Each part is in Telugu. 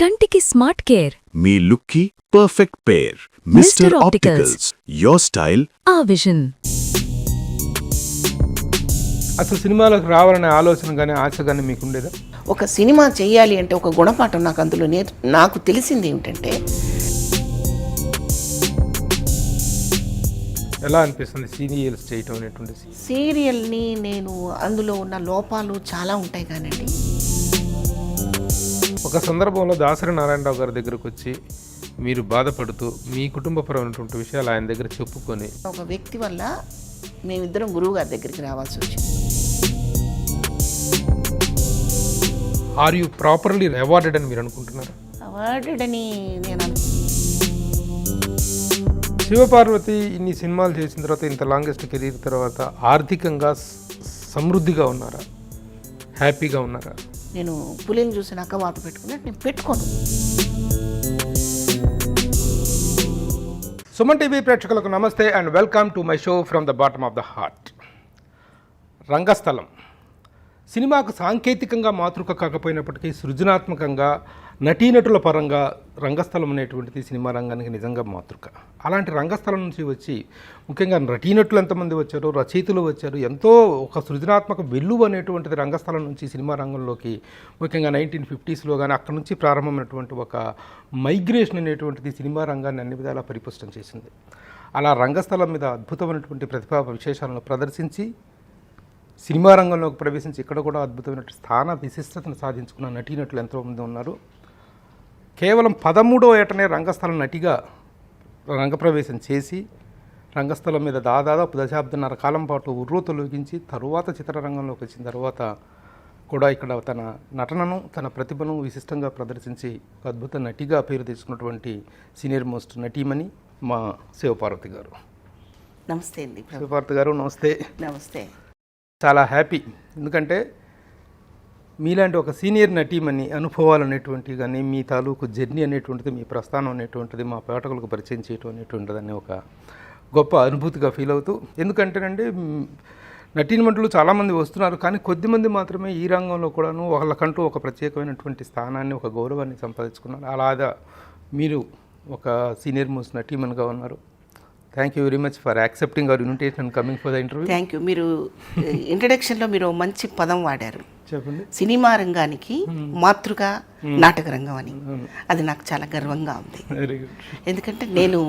కంటికి స్మార్ట్ కేర్, మీ లుక్కి perfect pair. Mister opticals, your style ఆ విజన్. అసలు సినిమాలకు రావాలనే ఆలోచన కానీ ఆశ కానీ మీకు ఉండేదా? ఒక సినిమా చేయాలి అంటే ఒక గుణపాఠం నాకు అందులో నాకు తెలిసింది ఏమిటంటే, ఎలా అనిపిస్తుంది సీరియల్స్ చేయటం అనేటువంటి? సీరియల్ని నేను అందులో ఉన్న లోపాలు చాలా ఉంటాయి కానండి. ఒక సందర్భంలో దాసరి నారాయణరావు గారి దగ్గరకు వచ్చి మీరు బాధపడుతూ మీ కుటుంబపరమైనటువంటి విషయాలు ఆయన దగ్గర చెప్పుకొని, ఒక వ్యక్తి వల్ల మేమిద్దరం గురువు గారి దగ్గరికి రావాల్సి వచ్చింది. ఆర్ యూ ప్రాపర్లీ అవార్డెడ్ అని మీరు అనుకుంటున్నారా? అవార్డెడ్ అని నేను శివపార్వతి ఇన్ని సినిమాలు చేసిన తర్వాత, ఇంత లాంగెస్ట్ కెరీర్ తర్వాత ఆర్థికంగా సమృద్ధిగా ఉన్నారా? హ్యాపీగా ఉన్నారా? నేను పులిని చూసి నక్క వాత పెట్టుకున్నట్టు నేను పెట్టుకోను. సుమన్ టీవీ ప్రేక్షకులకు నమస్తే and welcome to my show from the bottom of the heart. Rangasthalam సినిమాకు సాంకేతికంగా మాతృక కాకపోయినప్పటికీ సృజనాత్మకంగా నటీనటుల పరంగా రంగస్థలం అనేటువంటిది సినిమా రంగానికి నిజంగా మాతృక. అలాంటి రంగస్థలం నుంచి వచ్చి ముఖ్యంగా నటీనటులు ఎంతమంది వచ్చారు, రచయితలు వచ్చారు, ఎంతో ఒక సృజనాత్మక వెల్లువ అనేటువంటిది రంగస్థలం నుంచి సినిమా రంగంలోకి ముఖ్యంగా 1950s కానీ అక్కడి నుంచి ప్రారంభమైనటువంటి ఒక మైగ్రేషన్ అనేటువంటిది సినిమా రంగాన్ని అన్ని విధాలా పరిపుష్టం చేసింది. అలా రంగస్థలం మీద అద్భుతమైనటువంటి ప్రతిభా విశేషాలను ప్రదర్శించి సినిమా రంగంలోకి ప్రవేశించి ఇక్కడ కూడా అద్భుతమైన స్థాన విశిష్టతను సాధించుకున్న నటీనటులు ఎంతోమంది ఉన్నారు. కేవలం 13వ ఏటనే రంగస్థలం నటిగా రంగప్రవేశం చేసి రంగస్థలం మీద దాదాపు దశాబ్దన్నర కాలం పాటు ఉర్రూతొలగించి తరువాత చిత్రరంగంలోకి వచ్చిన తర్వాత కూడా ఇక్కడ తన నటనను, తన ప్రతిభను విశిష్టంగా ప్రదర్శించి అద్భుత నటిగా పేరు తెచ్చుకున్నటువంటి సీనియర్ మోస్ట్ నటీమణి మా శివపార్వతి గారు. నమస్తే అండి. శివపార్వతి గారు నమస్తే. నమస్తే. చాలా హ్యాపీ, ఎందుకంటే మీలాంటి ఒక సీనియర్ నటీమణి అనుభవాలు అనేటువంటివి కానీ మీ తాలూకు జర్నీ అనేటువంటిది, మీ ప్రస్థానం అనేటువంటిది మా పాఠకులకు పరిచయం చేయటం అనేటువంటిదని ఒక గొప్ప అనుభూతిగా ఫీల్ అవుతూ, ఎందుకంటేనండి నటీనటులు చాలామంది వస్తున్నారు కానీ కొద్దిమంది మాత్రమే ఈ రంగంలో కూడాను వాళ్ళకంటూ ఒక ప్రత్యేకమైనటువంటి స్థానాన్ని, ఒక గౌరవాన్ని సంపాదించుకున్నారు. అలాగా మీరు ఒక సీనియర్ మోస్ట్ నటీమణిగా ఉన్నారు. Thank you very much for accepting hour invitation and coming for the interview. Thank you. మీరు ఇంట్రడక్షన్లో మీరు మంచి పదం వాడారు, చెప్పండి. సినిమా రంగానికి మాతృక నాటక రంగం అని. అది నాకు చాలా గర్వంగా ఉంది. Very good. ఎందుకంటే నేను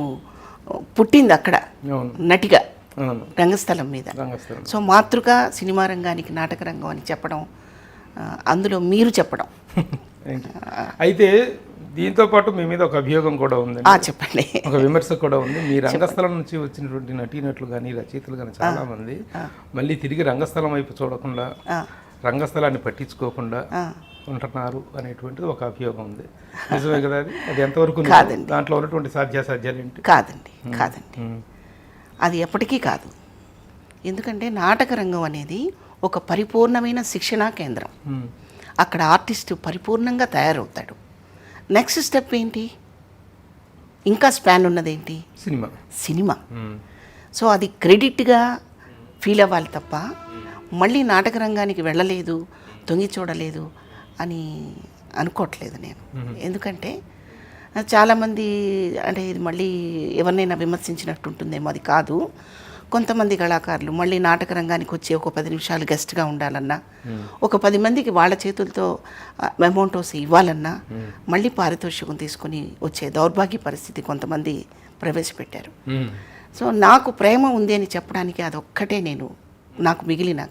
పుట్టింది అక్కడ నటిగా రంగస్థలం మీద. సో మాతృక సినిమా రంగానికి నాటక రంగం అని చెప్పడం, అందులో మీరు చెప్పడం. అయితే దీంతో పాటు మీ మీద ఒక అభియోగం కూడా ఉంది. చెప్పండి. ఒక విమర్శ కూడా ఉంది. మీ రంగస్థలం నుంచి వచ్చినటువంటి నటీనటులు కానీ రచయితలు కానీ చాలామంది మళ్ళీ తిరిగి రంగస్థలం వైపు చూడకుండా, రంగస్థలాన్ని పట్టించుకోకుండా ఉంటున్నారు అనేటువంటిది ఒక అభియోగం ఉంది. నిజమే కదా? అది ఎంతవరకు కాదండి. దాంట్లో ఉన్నటువంటి సాధ్యాసాధ్యాలు ఏంటి? కాదండి. అది ఎప్పటికీ కాదు. ఎందుకంటే నాటక రంగం అనేది ఒక పరిపూర్ణమైన శిక్షణా కేంద్రం. అక్కడ ఆర్టిస్టు పరిపూర్ణంగా తయారవుతాడు. నెక్స్ట్ స్టెప్ ఏంటి? ఇంకా స్పాన్ ఉన్నదేంటి? సినిమా. సో అది క్రెడిట్గా ఫీల్ అవ్వాలి తప్ప మళ్ళీ నాటక రంగానికి వెళ్ళలేదు, తొంగి చూడలేదు అని అనుకోవట్లేదు నేను. ఎందుకంటే చాలామంది, అంటే ఇది మళ్ళీ ఎవరినైనా విమర్శించినట్టు ఉంటుందేమో, అది కాదు. కొంతమంది కళాకారులు మళ్ళీ నాటక రంగానికి వచ్చి ఒక 10 నిమిషాలు గెస్ట్గా ఉండాలన్నా, ఒక 10 మందికి వాళ్ళ చేతులతో మెమోంటోస్ ఇవ్వాలన్నా మళ్ళీ పారితోషికం తీసుకుని వచ్చే దౌర్భాగ్య పరిస్థితి కొంతమంది ప్రవేశపెట్టారు. సో నాకు ప్రేమ ఉంది అని చెప్పడానికి అదొక్కటే నాకు మిగిలిన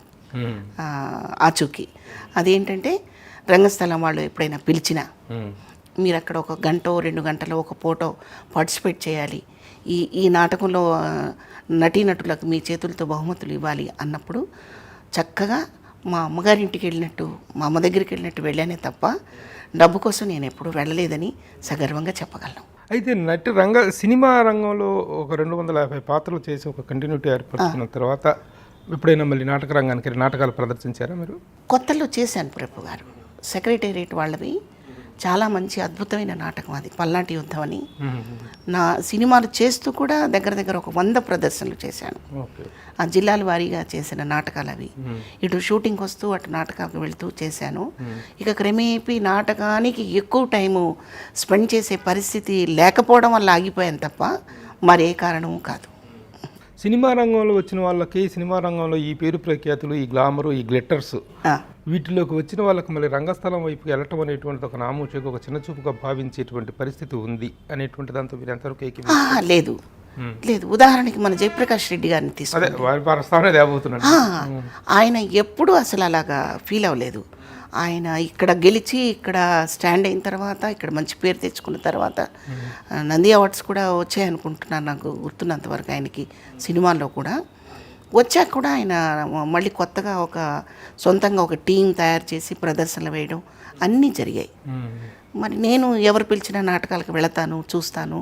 ఆచూకీ. అదేంటంటే రంగస్థలం వాళ్ళు ఎప్పుడైనా పిలిచినా మీరు అక్కడ 1 గంట 2 గంటలో ఒక ఫోటో పార్టిసిపేట్ చేయాలి, ఈ నాటకంలో నటీనటులకు మీ చేతులతో బహుమతులు ఇవ్వాలి అన్నప్పుడు చక్కగా మా అమ్మగారింటికి వెళ్ళినట్టు, మా అమ్మ దగ్గరికి వెళ్ళినట్టు వెళ్ళానే తప్ప డబ్బు కోసం నేను ఎప్పుడు వెళ్ళలేదని సగర్వంగా చెప్పగలను. అయితే సినిమా రంగంలో ఒక 250 పాత్రలు చేసి ఒక కంటిన్యూటీ ఏర్పడుతున్న తర్వాత ఎప్పుడైనా మళ్ళీ నాటక రంగానికి నాటకాలు ప్రదర్శించారా మీరు? కొత్తలో చేశాను ప్రభు గారు. సెక్రటేరియట్ వాళ్ళవి చాలా మంచి అద్భుతమైన నాటకం అది, పల్నాటి యుద్ధం అని. నా సినిమాలు చేస్తూ కూడా దగ్గర దగ్గర ఒక 100 ప్రదర్శనలు చేశాను. ఆ జిల్లాల వారీగా చేసిన నాటకాలు అవి. ఇటు షూటింగ్కి వస్తూ అటు నాటకాలకు వెళ్తూ చేశాను. ఇక క్రమేపీ నాటకానికి ఎక్కువ టైము స్పెండ్ చేసే పరిస్థితి లేకపోవడం వల్ల ఆగిపోయాను తప్ప మరే కారణము కాదు. సినిమా రంగంలో వచ్చిన వాళ్ళకి సినిమా రంగంలో ఈ పేరు ప్రఖ్యాతులు, ఈ గ్లామరు, ఈ గ్లిట్టర్స్ వీటిలోకి వచ్చిన వాళ్ళకి మళ్ళీ రంగస్థలం వైపుకి వెళ్ళటం అనేటువంటి ఒక నామూషకు, ఒక చిన్న చూపుగా భావించేటువంటి పరిస్థితి ఉంది అనేటువంటి దాంతో మీరు ఎంతవరకు లేదు లేదు. ఉదాహరణకి మన జయప్రకాష్ రెడ్డి గారిని తీసుకుంటే ఆయన ఎప్పుడూ అసలు అలాగా ఫీల్ అవ్వలేదు. ఆయన ఇక్కడ గెలిచి ఇక్కడ స్టాండ్ అయిన తర్వాత, ఇక్కడ మంచి పేరు తెచ్చుకున్న తర్వాత నంది అవార్డ్స్ కూడా వచ్చాయనుకుంటున్నాను నాకు గుర్తున్నంతవరకు ఆయనకి. సినిమాల్లో కూడా వచ్చాక కూడా ఆయన మళ్ళీ కొత్తగా ఒక సొంతంగా ఒక టీం తయారు చేసి ప్రదర్శనలు వేయడం అన్నీ జరిగాయి. మరి నేను ఎవరు పిలిచిన నాటకాలకు వెళతాను, చూస్తాను,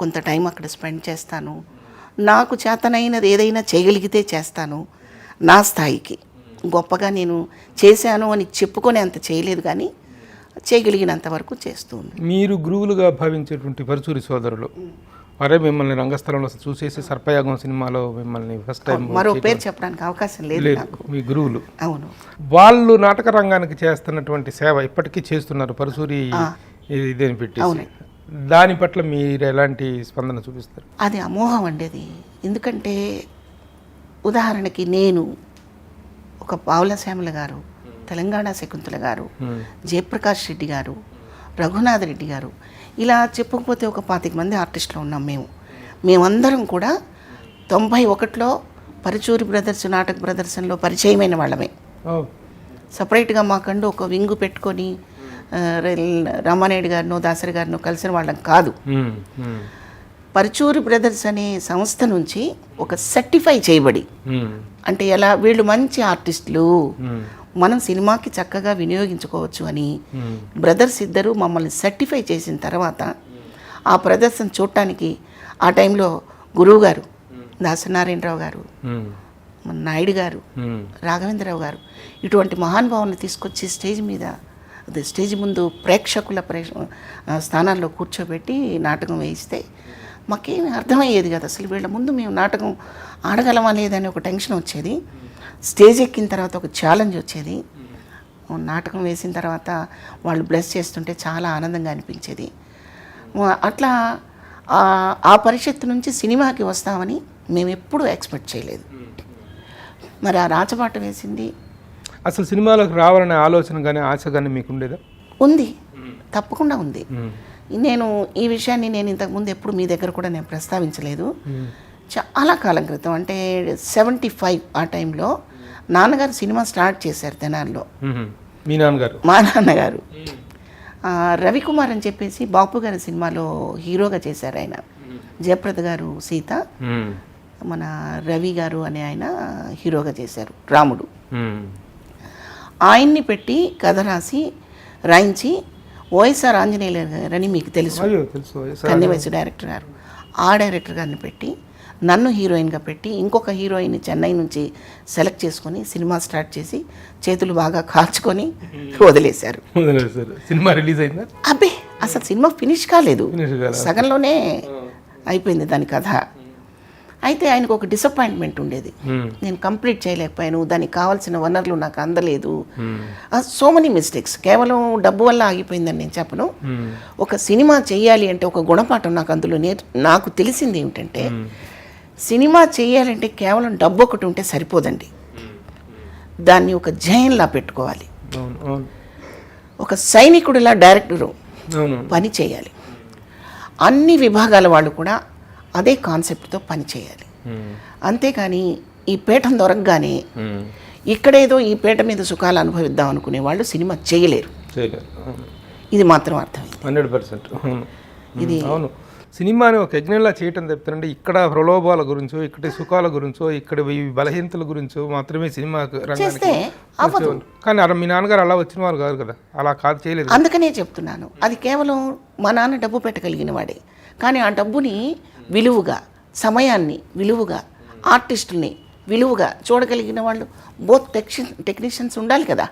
కొంత టైం అక్కడ స్పెండ్ చేస్తాను. నాకు చేతనైనది ఏదైనా చేయగలిగితే చేస్తాను. నా స్థాయికి గొప్పగా నేను చేశాను అని చెప్పుకొని అంత చేయలేదు, కానీ చేయగలిగినంత వరకు చేస్తుంది. మీరు గురువులుగా భావించేటువంటి పరుచూరి సోదరులు మరే మిమ్మల్ని రంగస్థలంలో చూసేసి సర్పయాగం సినిమాలో మిమ్మల్ని ఫస్ట్ టైం మరో పేరు చెప్పడానికి అవకాశం లేదు నాకు. మీ గురువులు అవును, వాళ్ళు నాటక రంగానికి చేస్తున్నటువంటి సేవ ఇప్పటికీ చేస్తున్నారు పరుచూరి ఇదేని పెట్టి. దాని పట్ల మీరు ఎలాంటి స్పందన చూపిస్తారు? అది అమోఘం అండి అది. ఎందుకంటే ఉదాహరణకి నేను ఒక పావుల శ్యామల గారు, తెలంగాణ శకుంతల గారు, జయప్రకాష్ రెడ్డి గారు, రఘునాథ్ రెడ్డి గారు, ఇలా చెప్పుకపోతే ఒక 25 మంది ఆర్టిస్టులు ఉన్నాం మేమందరం కూడా 91లో పరుచూరి బ్రదర్స్ నాటక ప్రదర్శనలో పరిచయమైన వాళ్ళమే. సపరేట్గా మాకంటూ ఒక వింగు పెట్టుకొని రామానాయుడు గారినో దాసరి గారినో కలిసిన వాళ్ళం కాదు. పరుచూరి బ్రదర్స్ అనే సంస్థ నుంచి ఒక సర్టిఫై చేయబడి, అంటే ఎలా వీళ్ళు మంచి ఆర్టిస్టులు, మనం సినిమాకి చక్కగా వినియోగించుకోవచ్చు అని బ్రదర్స్ ఇద్దరు మమ్మల్ని సర్టిఫై చేసిన తర్వాత ఆ ప్రదర్శన చూడటానికి ఆ టైంలో గురువు గారు దాసనారాయణరావు గారు, నాయుడు గారు, రాఘవేంద్రరావు గారు ఇటువంటి మహానుభావులను తీసుకొచ్చి స్టేజ్ ముందు ప్రేక్షకుల స్థానాల్లో కూర్చోబెట్టి నాటకం వేయిస్తే మాకేమీ అర్థమయ్యేది కదా. అసలు వీళ్ళ ముందు మేము నాటకం ఆడగలమా లేదని ఒక టెన్షన్ వచ్చేది. స్టేజ్ ఎక్కిన తర్వాత ఒక ఛాలెంజ్ వచ్చేది. నాటకం వేసిన తర్వాత వాళ్ళు బ్లెస్ చేస్తుంటే చాలా ఆనందంగా అనిపించేది. అట్లా ఆ పరిషత్తు నుంచి సినిమాకి వస్తామని మేము ఎప్పుడూ ఎక్స్పెక్ట్ చేయలేదు. మరి ఆ రాచబాట వేసింది. అసలు సినిమాలోకి రావాలనే ఆలోచన కానీ ఆశ కానీ మీకు ఉండేదా? ఉంది, తప్పకుండా ఉంది. నేను ఈ విషయాన్ని ఇంతకుముందు ఎప్పుడు మీ దగ్గర కూడా నేను ప్రస్తావించలేదు. చాలా కాలం క్రితం, అంటే 75 ఆ టైంలో నాన్నగారు సినిమా స్టార్ట్ చేశారు తెనాలిలో. మీ నాన్నగారు? మా నాన్నగారు రవికుమార్ అని చెప్పేసి బాపు గారి సినిమాలో హీరోగా చేశారు ఆయన. జయప్రద గారు సీత, మన రవి గారు అనే ఆయన హీరోగా చేశారు రాముడు. ఆయన్ని పెట్టి కథ రాయించి ఓఎస్ఆర్ ఆంజనేయులు గారని మీకు తెలుసు, కన్ని వయసు డైరెక్టర్ గారు, ఆ డైరెక్టర్ గారిని పెట్టి నన్ను హీరోయిన్గా పెట్టి ఇంకొక హీరోయిన్ చెన్నై నుంచి సెలెక్ట్ చేసుకొని సినిమా స్టార్ట్ చేసి చేతులు బాగా కాల్చుకొని వదిలేశారు. సినిమా రిలీజ్ అయిందా? అబ్బే అసలు సినిమా ఫినిష్ కాలేదు, సగంలోనే అయిపోయింది దాని కథ. అయితే ఆయనకు ఒక డిసప్పాయింట్మెంట్ ఉండేది, నేను కంప్లీట్ చేయలేకపోయాను, దానికి కావాల్సిన వనరులు నాకు అందలేదు, సో మెనీ మిస్టేక్స్. కేవలం డబ్బు వల్ల ఆగిపోయిందని నేను చెప్పను. ఒక సినిమా చేయాలి అంటే ఒక గుణపాఠం నాకు అందులో నాకు తెలిసింది ఏమిటంటే, సినిమా చేయాలంటే కేవలం డబ్బు ఒకటి ఉంటే సరిపోదండి, దాన్ని ఒక జయంలా పెట్టుకోవాలి. ఒక సైనికుడిలా డైరెక్టరు పని చేయాలి. అన్ని విభాగాల వాళ్ళు కూడా అదే కాన్సెప్ట్తో పనిచేయాలి. అంతేకాని ఈ పీఠం దొరకగానే ఇక్కడేదో ఈ పీఠ మీద సుఖాలు అనుభవిద్దాం అనుకునే వాళ్ళు సినిమా చేయలేరు. ఇది మాత్రం అర్థమైంది 100%. ఇది అవును, సినిమాని ఒక యజ్ఞంలా చేయటం చెప్తారంటే ఇక్కడ ప్రలోభాల గురించో, ఇక్కడ సుఖాల గురించో, ఇక్కడ బలహీనతల గురించో మాత్రమే సినిమా రంగానికి. కానీ మీ నాన్నగారు అలా వచ్చిన వారు కాదు కదా, అలా కాదు, చేయలేదు. అందుకనే చెప్తున్నాను, అది కేవలం మా నాన్న డబ్బు పెట్టగలిగిన వాడే. కానీ ఆ డబ్బుని విలువగా, సమయాన్ని విలువగా, ఆర్టిస్టుల్ని విలువగా చూడగలిగిన వాళ్ళు బోత్ టెక్నీషియన్స్ ఉండాలి కదా.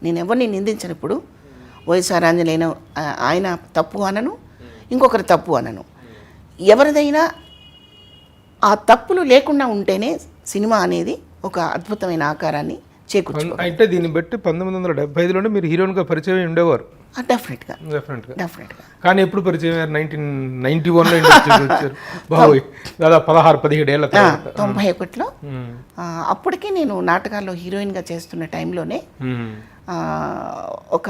నేను ఎవరిని నిందించినప్పుడు వైఎస్ఆర్ ఆంజనేయులు ఆయన తప్పు అనను, ఇంకొకరు తప్పు అనను. ఎవరిదైనా ఆ తప్పులు లేకుండా ఉంటేనే సినిమా అనేది ఒక అద్భుతమైన ఆకారాన్ని చేకూర్చుకో. అంటే దీన్ని బట్టి 1975లోనే మీరు హీరోయిన్గా పరిచయం అయి ఉండేవారు. డెఫినెట్గా. కానీ ఎప్పుడు పరిచయం అయ్యారు? 1991లో ఇండస్ట్రీకి వచ్చారు. బాబోయ్, దాదాపు 16-17 ఏళ్ళ తర్వాత. 91లో. అప్పటికే నేను నాటకాల్లో హీరోయిన్గా చేస్తున్న టైంలోనే ఒక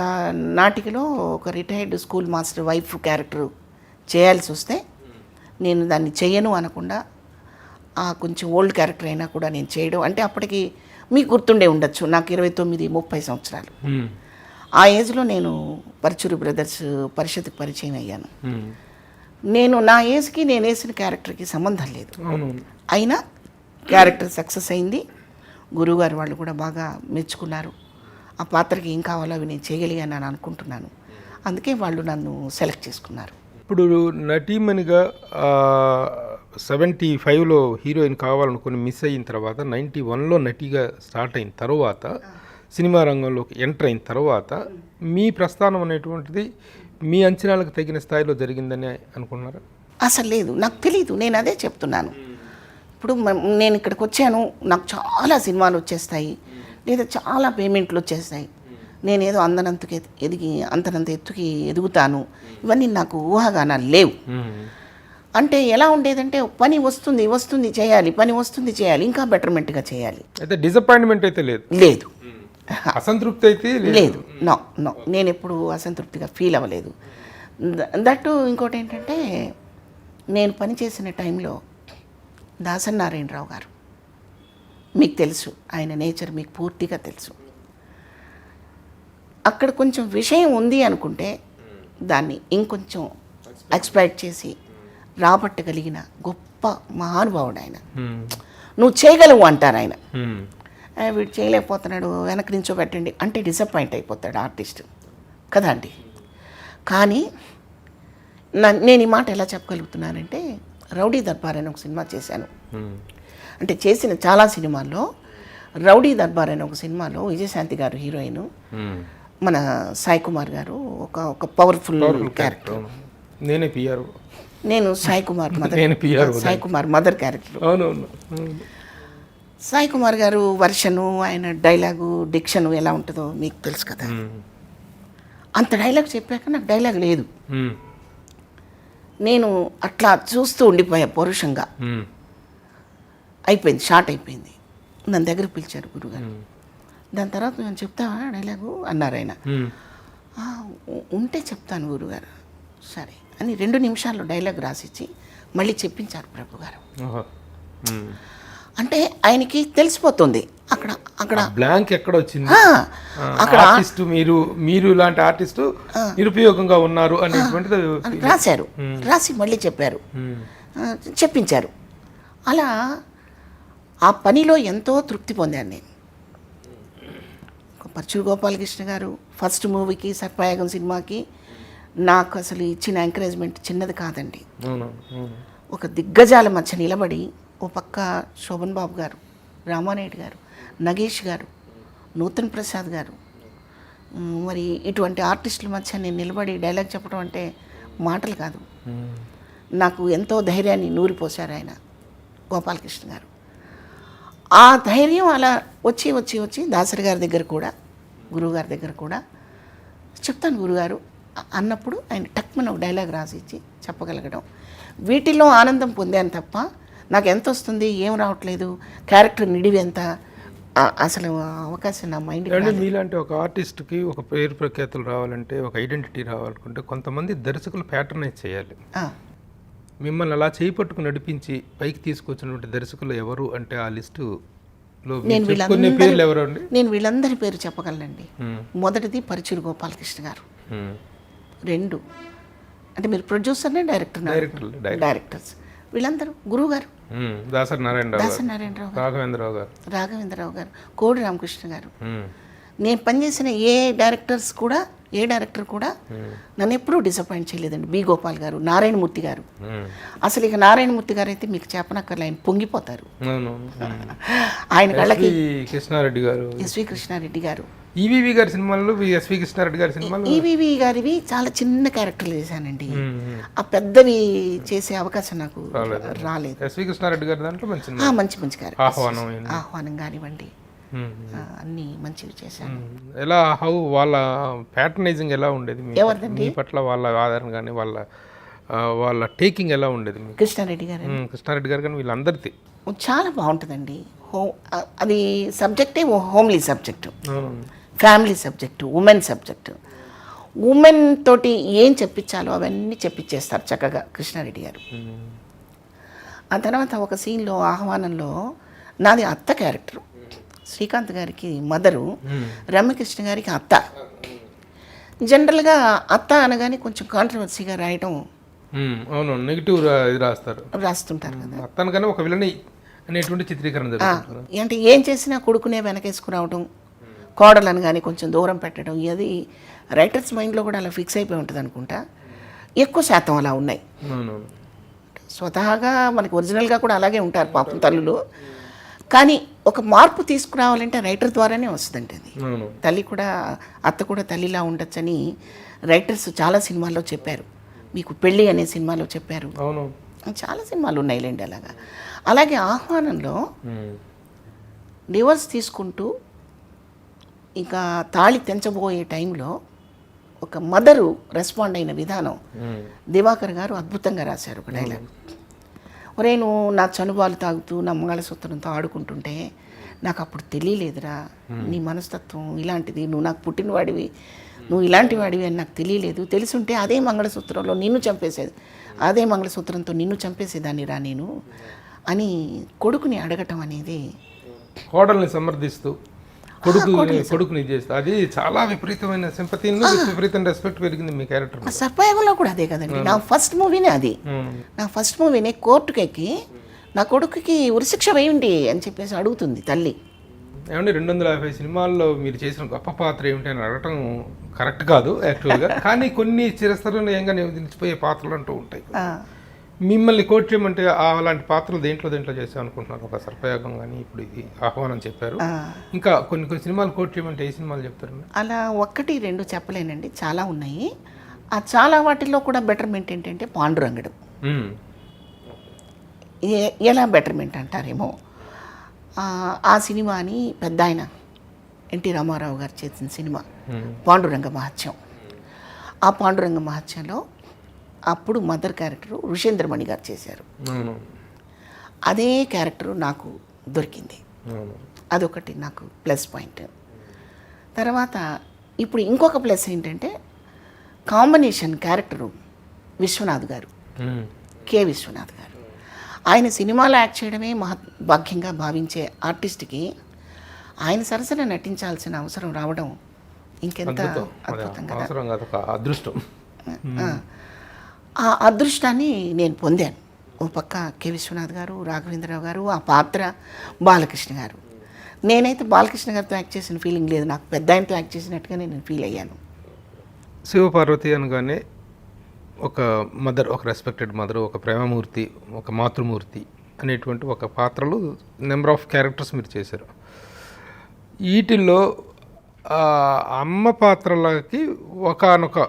నాటికలో ఒక retired school master wife character చేయాల్సి వస్తే నేను దాన్ని చెయ్యను అనకుండా కొంచెం ఓల్డ్ క్యారెక్టర్ అయినా కూడా నేను చేయడం, అంటే అప్పటికి మీకు గుర్తుండే ఉండొచ్చు, నాకు 29-30 సంవత్సరాలు. ఆ ఏజ్లో నేను పరుచూరి బ్రదర్స్ పరిషత్కి పరిచయం అయ్యాను. నేను నా ఏజ్కి నేను వేసిన క్యారెక్టర్కి సంబంధం లేదు, అయినా క్యారెక్టర్ సక్సెస్ అయింది. గురువుగారు వాళ్ళు కూడా బాగా మెచ్చుకున్నారు. ఆ పాత్రకి ఏం కావాలో అవి నేను చేయగలిగాను అని అనుకుంటున్నాను. అందుకే వాళ్ళు నన్ను సెలెక్ట్ చేసుకున్నారు. ఇప్పుడు నటీమణిగా 75లో హీరోయిన్ కావాలనుకుని మిస్ అయిన తర్వాత 91లో నటిగా స్టార్ట్ అయిన తర్వాత సినిమా రంగంలోకి ఎంటర్ అయిన తర్వాత మీ ప్రస్థానం అనేటువంటిది మీ అంచనాలకు తగిన స్థాయిలో జరిగిందని అనుకున్నారా? అసలు లేదు, నాకు తెలీదు. నేను అదే చెప్తున్నాను. ఇప్పుడు నేను ఇక్కడికి వచ్చాను, నాకు చాలా సినిమాలు వచ్చేస్తాయి, లేదా చాలా పేమెంట్లు వచ్చేస్తాయి, నేనేదో అంతనంత ఎత్తుకి ఎదుగుతాను, ఇవన్నీ నాకు ఊహాగానాలు లేవు. అంటే ఎలా ఉండేదంటే పని వస్తుంది చేయాలి, పని వస్తుంది చేయాలి, ఇంకా బెటర్మెంట్గా చేయాలి. అయితే డిసప్పాయింట్మెంట్ అయితే లేదు, అసంతృప్తి అయితే లేదు. నో, నేను ఎప్పుడు అసంతృప్తిగా ఫీల్ అవ్వలేదు. దట్టు ఇంకోటి ఏంటంటే, నేను పనిచేసిన టైంలో దాసరి నారాయణరావు గారు, మీకు తెలుసు ఆయన నేచర్, మీకు పూర్తిగా తెలుసు. అక్కడ కొంచెం విషయం ఉంది అనుకుంటే దాన్ని ఇంకొంచెం ఎక్స్ప్లాయిట్ చేసి రాబట్టగలిగిన గొప్ప మహానుభావుడు ఆయన. నువ్వు చేయగలవు అంటారు ఆయన. వీడు చేయలేకపోతున్నాడు, వెనక్కి నుంచో పెట్టండి అంటే డిసప్పాయింట్ అయిపోతాడు ఆర్టిస్ట్ కదా అండి. కానీ నేను ఈ మాట ఎలా చెప్పగలుగుతున్నానంటే, రౌడీ దర్బార్ అని ఒక సినిమా చేశాను. అంటే చేసిన చాలా సినిమాల్లో రౌడీ దర్బార్ అని ఒక సినిమాలో విజయశాంతి గారు హీరోయిన్, మన సాయి కుమార్ గారు ఒక పవర్ఫుల్ క్యారెక్టర్. నేను సాయి కుమార్ మదర్ క్యారెక్టర్. సాయి కుమార్ గారు వర్షను, ఆయన డైలాగు డిక్షను ఎలా ఉంటుందో మీకు తెలుసు కదా. అంత డైలాగ్ చెప్పాక నాకు డైలాగ్ లేదు. నేను అట్లా చూస్తూ ఉండిపోయా పౌరుషంగా. అయిపోయింది, షార్ట్ అయిపోయింది. నన్ను దగ్గర పిలిచారు గురుగారు. దాని తర్వాత నేను చెప్తావా డైలాగు అన్నారు ఆయన. ఉంటే చెప్తాను గురుగారు, సరే అని 2 నిమిషాల్లో డైలాగ్ రాసిచ్చి మళ్ళీ చెప్పించారు ప్రభు గారు. అంటే ఆయనకి తెలిసిపోతుంది అక్కడ బ్లాంక్ ఎక్కడ వచ్చింది, అక్కడ ఆర్టిస్ట్ మీరు ఇలాంటి ఆర్టిస్ట్ నిరుపయోగంగా ఉన్నారు అనేటువంటిది రాశారు. రాసి మళ్ళీ చెప్పించారు. అలా ఆ పనిలో ఎంతో తృప్తి పొందాను నేను. పరుచూరి గోపాలకృష్ణ గారు ఫస్ట్ మూవీకి సర్పయాగం సినిమాకి నాకు అసలు ఇచ్చిన ఎంకరేజ్మెంట్ చిన్నది కాదండి. ఒక దిగ్గజాల మధ్య నిలబడి, ఓ పక్క శోభన్ బాబు గారు, రామానాయుడు గారు, నగేష్ గారు, నూతన్ ప్రసాద్ గారు, మరి ఇటువంటి ఆర్టిస్టుల మధ్య నేను నిలబడి డైలాగ్ చెప్పడం అంటే మాటలు కాదు. నాకు ఎంతో ధైర్యాన్ని నూరిపోశారు ఆయన గోపాలకృష్ణ గారు. ఆ ధైర్యం అలా వచ్చి దాసరి గారి దగ్గర కూడా, గురువుగారి దగ్గర కూడా చెప్తాను గురుగారు అన్నప్పుడు ఆయన టక్మన్ ఒక డైలాగ్ రాసి ఇచ్చి చెప్పగలగడం, వీటిల్లో ఆనందం పొందాను తప్ప నాకు ఎంత వస్తుంది, ఏం రావట్లేదు, క్యారెక్టర్ నిడివి ఎంత, అసలు అవకాశం నా మైండ్. మీలాంటి ఒక ఆర్టిస్ట్కి ఒక పేరు ప్రఖ్యాతులు రావాలంటే, ఒక ఐడెంటిటీ రావాలనుకుంటే కొంతమంది దర్శకులు ప్యాటర్నైజ్ చేయాలి. మిమ్మల్ని అలా చేపట్టుకుని నడిపించి పైకి తీసుకొచ్చినటువంటి దర్శకులు ఎవరు అంటే ఆ లిస్టులో పేర్లు ఎవరు అండి? నేను వీళ్ళందరి పేరు చెప్పగలనండి. మొదటిది పరుచూరి గోపాలకృష్ణ గారు. 2 అంటే మీరు ప్రొడ్యూసర్నే డైరెక్టర్స్ వీళ్ళందరూ. గురువు గారు దాసరి నారాయణరావు గారు, రాఘవేంద్రరావు గారు, కోడి రామకృష్ణ గారు. నేను పనిచేసిన ఏ డైరెక్టర్ కూడా నన్ను ఎప్పుడూ డిసప్పాయింట్ చేయలేదండి. బి గోపాల్ గారు, నారాయణమూర్తి గారు. అసలు ఇక నారాయణమూర్తి గారు అయితే మీకు చెప్పనక్కర్లే, ఆయన పొంగిపోతారు. ఆయన కళ్ళకి కృష్ణారెడ్డి గారు, ఎస్వి కృష్ణారెడ్డి గారు, ఈవీవి గారి సినిమాలు, ఎస్వి కృష్ణారెడ్డి గారి సినిమాలు. ఈవీవి గారివి చాలా చిన్న క్యారెక్టర్లు చేశానండి. ఆ పెద్దవి చేసే అవకాశం నాకు రాలేదు. ఎస్వి కృష్ణారెడ్డి గారి దాంట్లో మంచి మంచి మంచి క్యారెక్టర్, ఆహ్వానం ఆహ్వానం కానివ్వండి, అన్ని మంచివి చేశాను. ఎలా వాళ్ళ ప్యాటర్నైజింగ్ ఎలా ఉండేది ఎవరిదండి? మీ పట్ల వాళ్ళ ఆధారం కానీ వాళ్ళ టేకింగ్ ఎలా ఉండేది? కృష్ణారెడ్డి గారు కానీ వీళ్ళందరిది చాలా బాగుంటుందండి. అది సబ్జెక్టే homely subject, family subject, women subject. Women తోటి ఏం చెప్పించాలో అవన్నీ చెప్పించేస్తారు చక్కగా కృష్ణారెడ్డి గారు. ఆ తర్వాత ఒక సీన్లో ఆహ్వానంలో నాది అత్త క్యారెక్టరు, శ్రీకాంత్ గారికి మదరు, రమ్యకృష్ణ గారికి అత్త. జనరల్గా అత్త అనగానే కొంచెం కాంట్రవర్సీగా రాయటం, అవును, నెగిటివ్ రాస్తుంటారు కదా. అత్తను కానీ ఒక విలని అనేటువంటి చిత్రీకరణ జరుగుతుంది. అంటే ఏం చేసినా కొడుకునే వెనకేసుకురావటం, కోడలను కానీ కొంచెం దూరం పెట్టడం, అది రైటర్స్ మైండ్లో కూడా అలా ఫిక్స్ అయిపోయి ఉంటుంది అనుకుంటా. ఎక్కువ శాతం అలా ఉన్నాయి. స్వతహాగా మనకి ఒరిజినల్గా కూడా అలాగే ఉంటారు పాపం తల్లులు. కానీ ఒక మార్పు తీసుకురావాలంటే రైటర్ ద్వారానే వస్తుందండి. అది తల్లి కూడా, అత్త కూడా తల్లిలా ఉండొచ్చని రైటర్స్ చాలా సినిమాల్లో చెప్పారు. మీకు పెళ్ళి అనే సినిమాలో చెప్పారు. చాలా సినిమాలు ఉన్నాయిలేండి అలాగా. అలాగే ఆహ్వానంలో డివోర్స్ తీసుకుంటూ ఇంకా తాళి తెంచబోయే టైంలో ఒక మదరు రెస్పాండ్ అయిన విధానం దివాకర్ గారు అద్భుతంగా రాశారు. ఒక డైలాగ్, ఒరే నువ్వు నా చనుబాలు తాగుతూ నా మంగళసూత్రంతో ఆడుకుంటుంటే నాకు అప్పుడు తెలియలేదురా నీ మనస్తత్వం ఇలాంటిది, నువ్వు నాకు పుట్టినవాడివి, నువ్వు ఇలాంటి వాడివి అని నాకు తెలియలేదు. తెలుసుంటే అదే మంగళసూత్రంలో నిన్ను చంపేసేది, అదే మంగళసూత్రంతో నిన్ను చంపేసేదాన్ని రా నేను అని కొడుకుని అడగటం అనేది, కోడల్ని సమర్థిస్తూ కొడుకుని చేస్తూ, అది చాలా విపరీతమైన సింపతి, విపరీతమైన రెస్పెక్ట్ పెరిగింది మీ క్యారెక్టర్. సర్పయాగంలో కూడా అదే కదండి. నా ఫస్ట్ మూవీనే అది. నా ఫస్ట్ మూవీనే కోర్టుకి ఎక్కి నా కొడుకుకి ఉరిశిక్ష వేయండి అని చెప్పేసి అడుగుతుంది తల్లి. ఏమంటే 250 సినిమాల్లో మీరు చేసిన గొప్ప పాత్ర ఏమిటి అని అడగటం కరెక్ట్ కాదు యాక్చువల్గా. కానీ కొన్ని చిరస్థరంగా నిలిచిపోయే పాత్రలు అంటూ ఉంటాయి. మిమ్మల్ని కోట్ చేయమంటే అలాంటి పాత్రలు దేంట్లో చేసాం అనుకుంటున్నారు? ఒక సర్పయాగం కానీ, ఇప్పుడు ఇది ఆహ్వానం చెప్పారు, ఇంకా కొన్ని సినిమాలు కోట్ చేయమంటే ఏ సినిమాలు చెప్తారు? అలా 1, 2 చెప్పలేనండి, చాలా ఉన్నాయి. ఆ చాలా వాటిల్లో కూడా బెటర్మెంట్ ఏంటంటే పాండురంగడు. ఎలా బెటర్మెంట్ అంటారేమో, ఆ సినిమాని పెద్ద ఆయన ఎన్టీ రామారావు గారు చేసిన సినిమా పాండురంగ మహత్యం. ఆ పాండురంగ మహత్యంలో అప్పుడు మదర్ క్యారెక్టరు ఋషేంద్రమణి గారు చేశారు. అదే క్యారెక్టరు నాకు దొరికింది, అదొకటి నాకు ప్లస్ పాయింట్. తర్వాత ఇప్పుడు ఇంకొక ప్లస్ ఏంటంటే కాంబినేషన్ క్యారెక్టరు విశ్వనాథ్ గారు, కె విశ్వనాథ్ గారు. ఆయన సినిమాలో యాక్ట్ చేయడమే భాగ్యంగా భావించే ఆర్టిస్ట్కి ఆయన సరసన నటించాల్సిన అవసరం రావడం ఇంకెంత అద్భుతంగా, అదృష్టం. ఆ అదృష్టాన్ని నేను పొందాను. ఓ పక్క కె విశ్వనాథ్ గారు, రాఘవేంద్రరావు గారు, ఆ పాత్ర బాలకృష్ణ గారు. నేనైతే బాలకృష్ణ గారితో యాక్ట్ చేసిన ఫీలింగ్ లేదు, నాకు పెద్ద ఆయనతో యాక్ట్ చేసినట్టుగా నేను ఫీల్ అయ్యాను. శివపార్వతి అనగానే ఒక మదర్, ఒక రెస్పెక్టెడ్ మదర్, ఒక ప్రేమమూర్తి, ఒక మాతృమూర్తి అనేటువంటి ఒక పాత్రలు నెంబర్ ఆఫ్ క్యారెక్టర్స్ మీరు చేశారు. వీటిల్లో అమ్మ పాత్రలకి ఒకనొక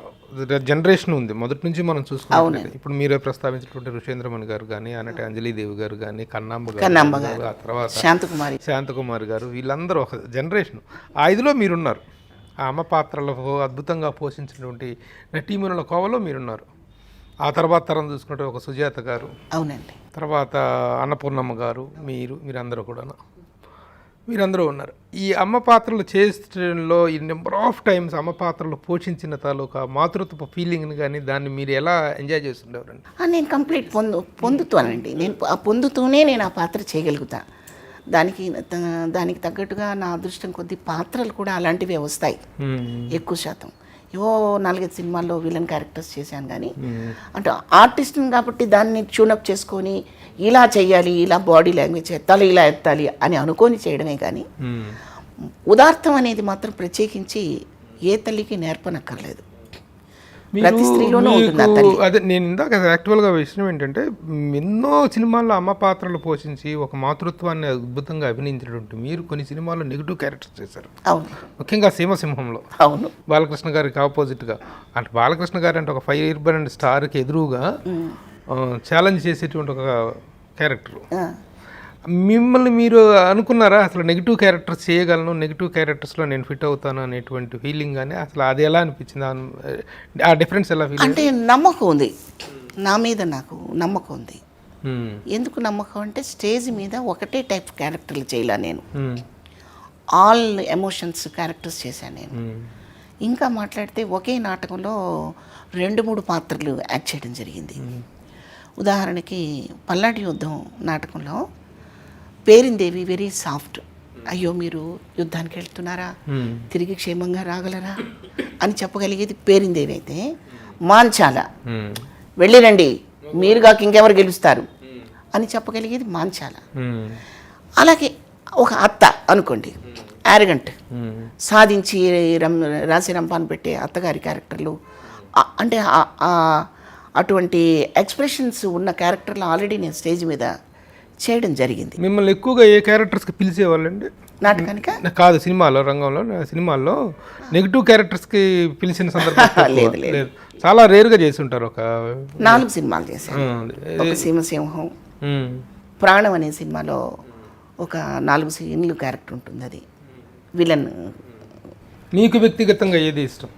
జనరేషన్ ఉంది, మొదటి నుంచి మనం చూసుకుంటే. ఇప్పుడు మీరే ప్రస్తావించినటువంటి ఋషేంద్రమణి గారు కానీ, అనటి అంజలీదేవి గారు కానీ, కన్నాంబ గారు, ఆ తర్వాత శాంతకుమారి గారు, వీళ్ళందరూ ఒక జనరేషన్. ఆ ఇదిలో మీరున్నారు. ఆ అమ్మ పాత్రలకు అద్భుతంగా పోషించినటువంటి నటీమణుల కోవలో మీరున్నారు. ఆ తర్వాత తరం చూసుకుంటే ఒక సుజాత గారు, అవునండి, తర్వాత అన్నపూర్ణమ్మ గారు, మీరందరూ ఉన్నారు. ఈ అమ్మ పాత్రలు చేసడంలో ఈ నెంబర్ ఆఫ్ టైమ్స్ అమ్మ పాత్రలు పోషించిన తాలూకా మాతృత్వ ఫీలింగ్ని కానీ దాన్ని మీరు ఎలా ఎంజాయ్ చేస్తుండేవారండి? నేను కంప్లీట్ పొందుతానండి. నేను పొందుతూనే నేను ఆ పాత్ర చేయగలుగుతా. దానికి తగ్గట్టుగా నా అదృష్టం కొద్ది పాత్రలు కూడా అలాంటివే వస్తాయి ఎక్కువ శాతం. ఏవో 4-5 సినిమాల్లో విలన్ క్యారెక్టర్స్ చేశాను కానీ, అంటే ఆర్టిస్ట్ని కాబట్టి దాన్ని ట్యూనప్ చేసుకొని ఇలా చెయ్యాలి, ఇలా బాడీ లాంగ్వేజ్ ఎత్తాలి, ఇలా ఎత్తాలి అని అనుకొని చేయడమే కానీ ఉదార్థం అనేది మాత్రం ప్రత్యేకించి ఏ తల్లికి నేర్పనక్కర్లేదు. ప్రతి స్త్రీలోనూ ఉంటుంది ఆ తల్లి. అదే నేను ఇందాక యాక్చువల్గా విషయం ఏంటంటే ఎన్నో సినిమాల్లో అమ్మ పాత్రలు పోషించి ఒక మాతృత్వాన్ని అద్భుతంగా అభినయించినటువంటి మీరు కొన్ని సినిమాల్లో నెగిటివ్ క్యారెక్టర్స్ చేశారు. అవును ముఖ్యంగా సీమసింహంలో అవును బాలకృష్ణ గారికి ఆపోజిట్గా, అంటే బాలకృష్ణ గారు అంటే ఒక ఫైర్ బ్రాండ్ స్టార్కి ఎదురుగా ఛాలెంజ్ చేసేటువంటి ఒక క్యారెక్టర్. మిమ్మల్ని మీరు అనుకున్నారా అసలు నెగిటివ్ క్యారెక్టర్స్ చేయగలను, నెగిటివ్ క్యారెక్టర్స్లో నేను ఫిట్ అవుతాను అనేటువంటి ఫీలింగ్? కానీ అసలు అది ఎలా అనిపించింది, ఆ డిఫరెన్స్ ఎలా ఫీల్? అంటే నమ్మకం ఉంది నా మీద, నాకు నమ్మకం ఉంది. ఎందుకు నమ్మకం అంటే స్టేజ్ మీద ఒకటే టైప్ క్యారెక్టర్లు చేయలే నేను, ఆల్ ఎమోషన్స్ క్యారెక్టర్స్ చేశాను నేను. ఇంకా మాట్లాడితే ఒకే నాటకంలో 2-3 పాత్రలు యాక్ట్ చేయడం జరిగింది. ఉదాహరణకి పల్నాటి యుద్ధం నాటకంలో పేరిందేవి వెరీ సాఫ్ట్, అయ్యో మీరు యుద్ధానికి వెళ్తున్నారా, తిరిగి క్షేమంగా రాగలరా అని చెప్పగలిగేది పేరిందేవి అయితే, మాంచాల వెళ్ళిరండి మీరు కాక ఇంకెవరు గెలుస్తారు అని చెప్పగలిగేది మాంచాల. అలాగే ఒక అత్త అనుకోండి, యారగంట్, సాధించి రాసి రంపాన్ని పెట్టే అత్తగారి క్యారెక్టర్లు, అంటే అటువంటి ఎక్స్ప్రెషన్స్ ఉన్న క్యారెక్టర్లు ఆల్రెడీ నేను స్టేజ్ మీద చేయడం జరిగింది. మిమ్మల్ని ఎక్కువగా ఏ క్యారెక్టర్స్కి పిలిచేవాళ్ళండి నాటకానిక? కాదు, సినిమాలో రంగంలో, సినిమాల్లో నెగిటివ్ క్యారెక్టర్స్కి పిలిచిన సందర్భం లేదు, చాలా రేరుగా చేసి ఉంటారు. ఒక 4 సినిమాలు చేశాను. ఒక సీమసింహం, ప్రాణం అనే సినిమాలో ఒక 4 సీన్లు క్యారెక్టర్ ఉంటుంది, అది విలన్. మీకు వ్యక్తిగతంగా ఏది ఇష్టం?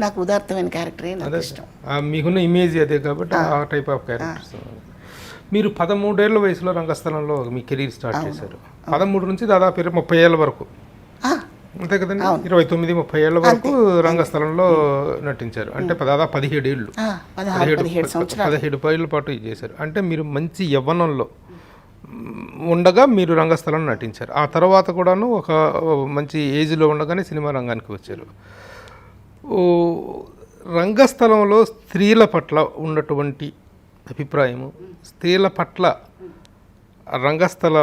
నాకు ఉదాత్తమైన క్యారెక్టరే నాకు ఇష్టం. మీకున్న ఇమేజ్ అదే కాబట్టి ఆ టైప్ ఆఫ్ క్యారెక్టర్స్. మీరు 13 ఏళ్ల వయసులో రంగస్థలంలో మీ కెరీర్ స్టార్ట్ చేశారు. 13 నుంచి దాదాపు 30 ఏళ్ళ వరకు, అంతే కదండి? 29-30 ఏళ్ళ వరకు రంగస్థలంలో నటించారు. అంటే దాదాపు 17 ఏళ్ళు, 17 ఏళ్ళ పాటు ఇది చేశారు. అంటే మీరు మంచి యవ్వనంలో ఉండగా మీరు రంగస్థలంలో నటించారు. ఆ తర్వాత కూడాను ఒక మంచి ఏజ్లో ఉండగానే సినిమా రంగానికి వచ్చారు. రంగస్థలంలో స్త్రీల పట్ల ఉన్నటువంటి అభిప్రాయము, స్త్రీల పట్ల రంగస్థల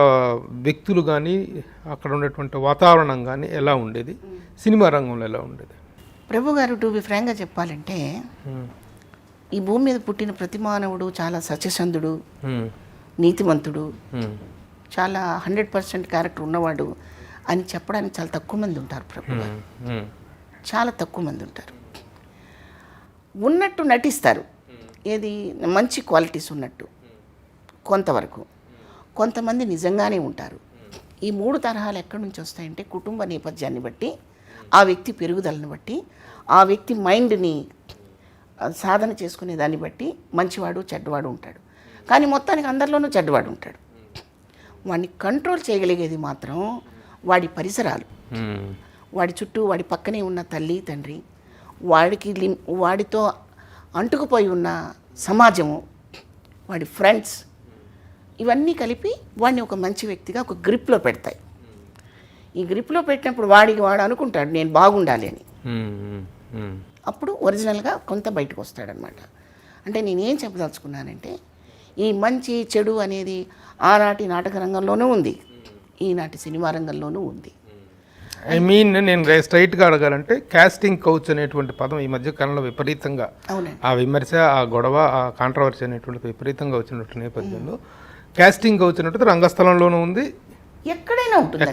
వ్యక్తులు కానీ అక్కడ ఉండేటువంటి వాతావరణం కానీ ఎలా ఉండేది, సినిమా రంగంలో ఎలా ఉండేది? ప్రభు గారు, టు బి ఫ్రాంక్గా చెప్పాలంటే ఈ భూమి మీద పుట్టిన ప్రతి మానవుడు చాలా సత్యసంధుడు, నీతిమంతుడు, చాలా 100% క్యారెక్టర్ ఉన్నవాడు అని చెప్పడానికి చాలా తక్కువ మంది ఉంటారు ప్రభు గారు. చాలా తక్కువ మంది ఉంటారు. ఉన్నట్టు నటిస్తారు, ఏది మంచి క్వాలిటీస్ ఉన్నట్టు కొంతవరకు. కొంతమంది నిజంగానే ఉంటారు. ఈ 3 తరహాలు ఎక్కడి నుంచి వస్తాయంటే కుటుంబ నేపథ్యాన్ని బట్టి, ఆ వ్యక్తి పెరుగుదలను బట్టి, ఆ వ్యక్తి మైండ్ని సాధన చేసుకునే దాన్ని బట్టి మంచివాడు చెడ్డవాడు ఉంటాడు. కానీ మొత్తానికి అందరిలోనూ చెడ్డవాడు ఉంటాడు. వాడిని కంట్రోల్ చేయగలిగేది మాత్రం వాడి పరిసరాలు, వాడి చుట్టూ, వాడి పక్కనే ఉన్న తల్లి తండ్రి, వాడితో అంటుకుపోయి ఉన్న సమాజము, వాడి ఫ్రెండ్స్, ఇవన్నీ కలిపి వాడిని ఒక మంచి వ్యక్తిగా ఒక గ్రిప్లో పెడతాయి. ఈ గ్రిప్లో పెట్టినప్పుడు వాడు అనుకుంటాడు నేను బాగుండాలి అని. అప్పుడు ఒరిజినల్గా కొంత బయటకు వస్తాడనమాట. అంటే నేనేం చెప్పదలుచుకున్నానంటే ఈ మంచి చెడు అనేది ఆనాటి నాటక రంగంలోనూ ఉంది, ఈనాటి సినిమా రంగంలోనూ ఉంది. ఐ మీన్ నేను స్ట్రైట్గా అడగాలంటే కాస్టింగ్ కౌచ్ అనేటువంటి పదం ఈ మధ్య కాలంలో విపరీతంగా ఆ విమర్శ, ఆ గొడవ, ఆ కాంట్రవర్సీ అనేటువంటి విపరీతంగా వచ్చినట్టు నేపథ్యంలో కాస్టింగ్ కౌచ్ అనేటువంటి రంగస్థలంలోనూ ఉంది, ఎక్కడైనా ఉంటుంది,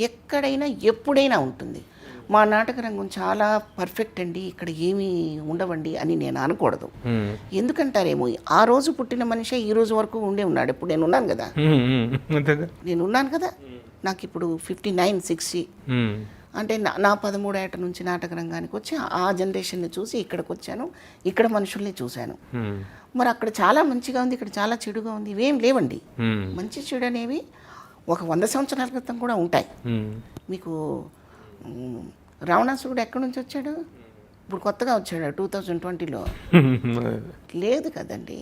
ఎక్కడైనా ఎప్పుడైనా ఉంటుంది. మా నాటక రంగం చాలా పర్ఫెక్ట్ అండి, ఇక్కడ ఏమీ ఉండవండి అని నేను అనకూడదు. ఎందుకంటారేమో ఆ రోజు పుట్టిన మనిషే ఈ రోజు వరకు ఉండే ఉన్నాడు. ఇప్పుడు నేను ఉన్నాను కదా, నాకు ఇప్పుడు 59, 60. అంటే నా 13 ఏట నుంచి నాటక రంగానికి వచ్చి ఆ జనరేషన్ని చూసి ఇక్కడికి వచ్చాను, ఇక్కడ మనుషుల్ని చూశాను. మరి అక్కడ చాలా మంచిగా ఉంది, ఇక్కడ చాలా చెడుగా ఉంది, ఇవేం లేవండి. మంచి చెడు అనేవి ఒక 100 సంవత్సరాల క్రితం కూడా ఉంటాయి. మీకు రావణాసురుడు ఎక్కడి నుంచి వచ్చాడు? ఇప్పుడు కొత్తగా వచ్చాడు 2020లో, లేదు కదండి.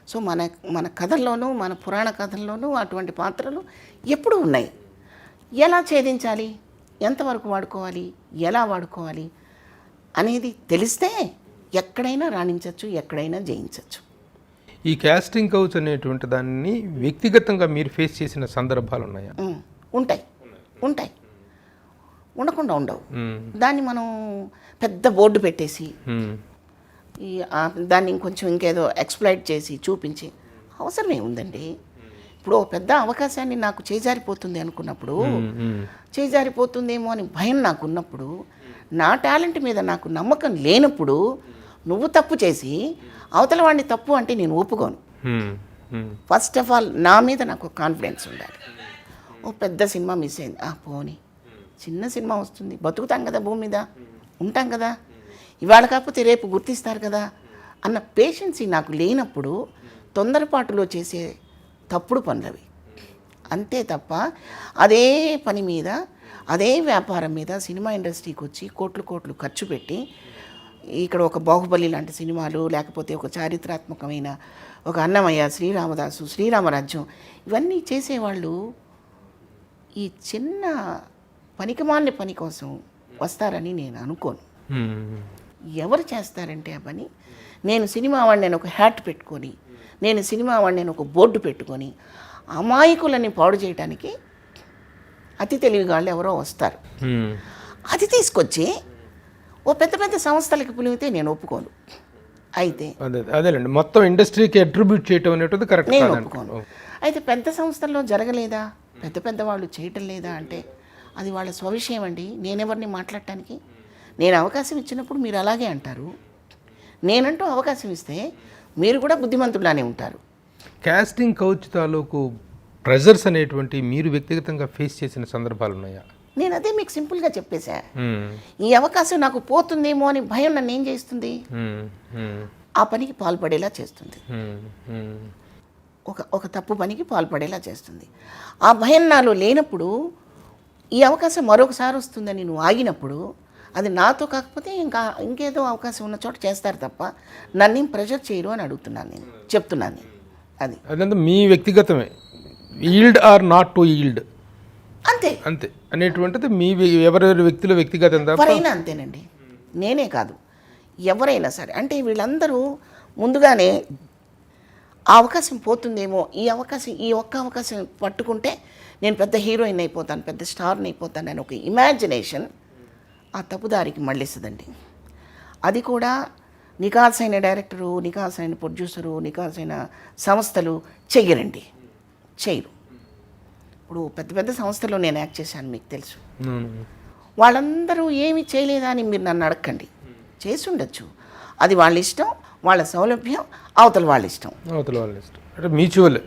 సో మన కథల్లోనూ, మన పురాణ కథల్లోనూ అటువంటి పాత్రలు ఎప్పుడూ ఉన్నాయి. ఎలా ఛేదించాలి, ఎంతవరకు వాడుకోవాలి, ఎలా వాడుకోవాలి అనేది తెలిస్తే ఎక్కడైనా రాణించవచ్చు, ఎక్కడైనా జయించవచ్చు. ఈ కాస్టింగ్ కౌచ్ అనేటువంటి దాన్ని వ్యక్తిగతంగా మీరు ఫేస్ చేసిన సందర్భాలు ఉన్నాయా? ఉంటాయి. ఉండకుండా ఉండవు. దాన్ని మనం పెద్ద బోర్డు పెట్టేసి దాన్ని ఇంకొంచెం ఇంకేదో ఎక్స్ప్లైట్ చేసి చూపించి అవసరమే ఉందండి. ఇప్పుడు ఓ పెద్ద అవకాశాన్ని నాకు చేజారిపోతుంది అనుకున్నప్పుడు, చేజారిపోతుందేమో అని భయం నాకు ఉన్నప్పుడు, నా టాలెంట్ మీద నాకు నమ్మకం లేనప్పుడు నువ్వు తప్పు చేసి అవతల వాడిని తప్పు అంటే నేను ఒప్పుకోను. ఫస్ట్ ఆఫ్ ఆల్ నా మీద నాకు కాన్ఫిడెన్స్ ఉండాలి. ఓ పెద్ద సినిమా మిస్ అయింది, పోనీ చిన్న సినిమా వస్తుంది, బతుకుతాం కదా, భూమి మీద ఉంటాం కదా, ఇవాళ కాకపోతే రేపు గుర్తిస్తారు కదా అన్న పేషెన్సీ నాకు లేనప్పుడు తొందరపాటులో చేసే తప్పుడు పనులవి. అంతే తప్ప అదే పని మీద, అదే వ్యాపారం మీద సినిమా ఇండస్ట్రీకి వచ్చి కోట్లు కోట్లు ఖర్చు పెట్టి ఇక్కడ ఒక బాహుబలి లాంటి సినిమాలు, లేకపోతే ఒక చారిత్రాత్మకమైన ఒక అన్నమయ్య, శ్రీరామదాసు, శ్రీరామరాజ్యం, ఇవన్నీ చేసేవాళ్ళు ఈ చిన్న పనికిమాలిన పని కోసం వస్తారని నేను అనుకోను. ఎవరు చేస్తారంటే ఆ పని, నేను సినిమా వాడిని నేను ఒక హ్యాట్ పెట్టుకొని, నేను సినిమా వాడిని నేను ఒక బోర్డు పెట్టుకొని అమాయకులని పాడు చేయడానికి అతి తెలివిగాళ్ళు ఎవరో వస్తారు. అది తీసుకొచ్చి ఓ పెద్ద పెద్ద సంస్థలకి పిలిగితే నేను ఒప్పుకోను. అయితే అదేలేండి, మొత్తం ఇండస్ట్రీకి అట్రిబ్యూట్ చేయటం అనేటిది కరెక్ట్ నేను ఒప్పుకోను. అయితే పెద్ద సంస్థల్లో జరగలేదా, పెద్ద పెద్ద వాళ్ళు చేయటం లేదా అంటే అది వాళ్ళ స్వవిషయం అండి. నేనెవరిని మాట్లాడటానికి? నేను అవకాశం ఇచ్చినప్పుడు మీరు అలాగే అంటారు, నేనంటూ అవకాశం ఇస్తే మీరు కూడా బుద్ధిమంతులానే ఉంటారు. కాస్టింగ్ కౌచ్ తాలూకు ప్రెజర్స్ అనేటువంటి మీరు వ్యక్తిగతంగా ఫేస్ చేసిన సందర్భాలు ఉన్నాయా? నేను అదే మీకు సింపుల్గా చెప్పేశా. ఈ అవకాశం నాకు పోతుందేమో అని భయం నన్ను ఏం చేస్తుంది, ఆ పనికి పాల్పడేలా చేస్తుంది, ఒక తప్పు పనికి పాల్పడేలా చేస్తుంది. ఆ భయం నాలో లేనప్పుడు, ఈ అవకాశం మరొకసారి వస్తుందని నువ్వు ఆగినప్పుడు, అది నాతో కాకపోతే ఇంకేదో అవకాశం ఉన్న చోట చేస్తారు తప్ప నన్నేం ప్రెషర్ చేయరు అని అడుగుతున్నాను, నేను చెప్తున్నాను. అది అదంతా మీ వ్యక్తిగతమే, yield or not to yield అంతే అంతే అనేటువంటిది మీ ఎవరెవరి వ్యక్తుల వ్యక్తిగతం. ఎవరైనా అంతేనండి, నేనే కాదు, ఎవరైనా సరే. అంటే వీళ్ళందరూ ముందుగానే ఆ అవకాశం పోతుందేమో, ఈ ఒక్క అవకాశం పట్టుకుంటే నేను పెద్ద హీరోయిన్ అయిపోతాను, పెద్ద స్టార్ని అయిపోతాను అని ఒక ఇమాజినేషన్ ఆ తప్పుదారికి మళ్ళిస్తుందండి. అది కూడా నికాసైన డైరెక్టరు, నికాసైన ప్రొడ్యూసరు, నికాసైన సంస్థలు చెయ్యరండి, చేయరు. ఇప్పుడు పెద్ద పెద్ద సంస్థల్లో నేను యాక్ట్ చేశాను, మీకు తెలుసు. వాళ్ళందరూ ఏమీ చేయలేదా అని మీరు నన్ను అడగండి, చేసి ఉండొచ్చు. అది వాళ్ళ ఇష్టం, వాళ్ళ సౌలభ్యం, అవతల వాళ్ళ ఇష్టం, అంటే మ్యూచువల్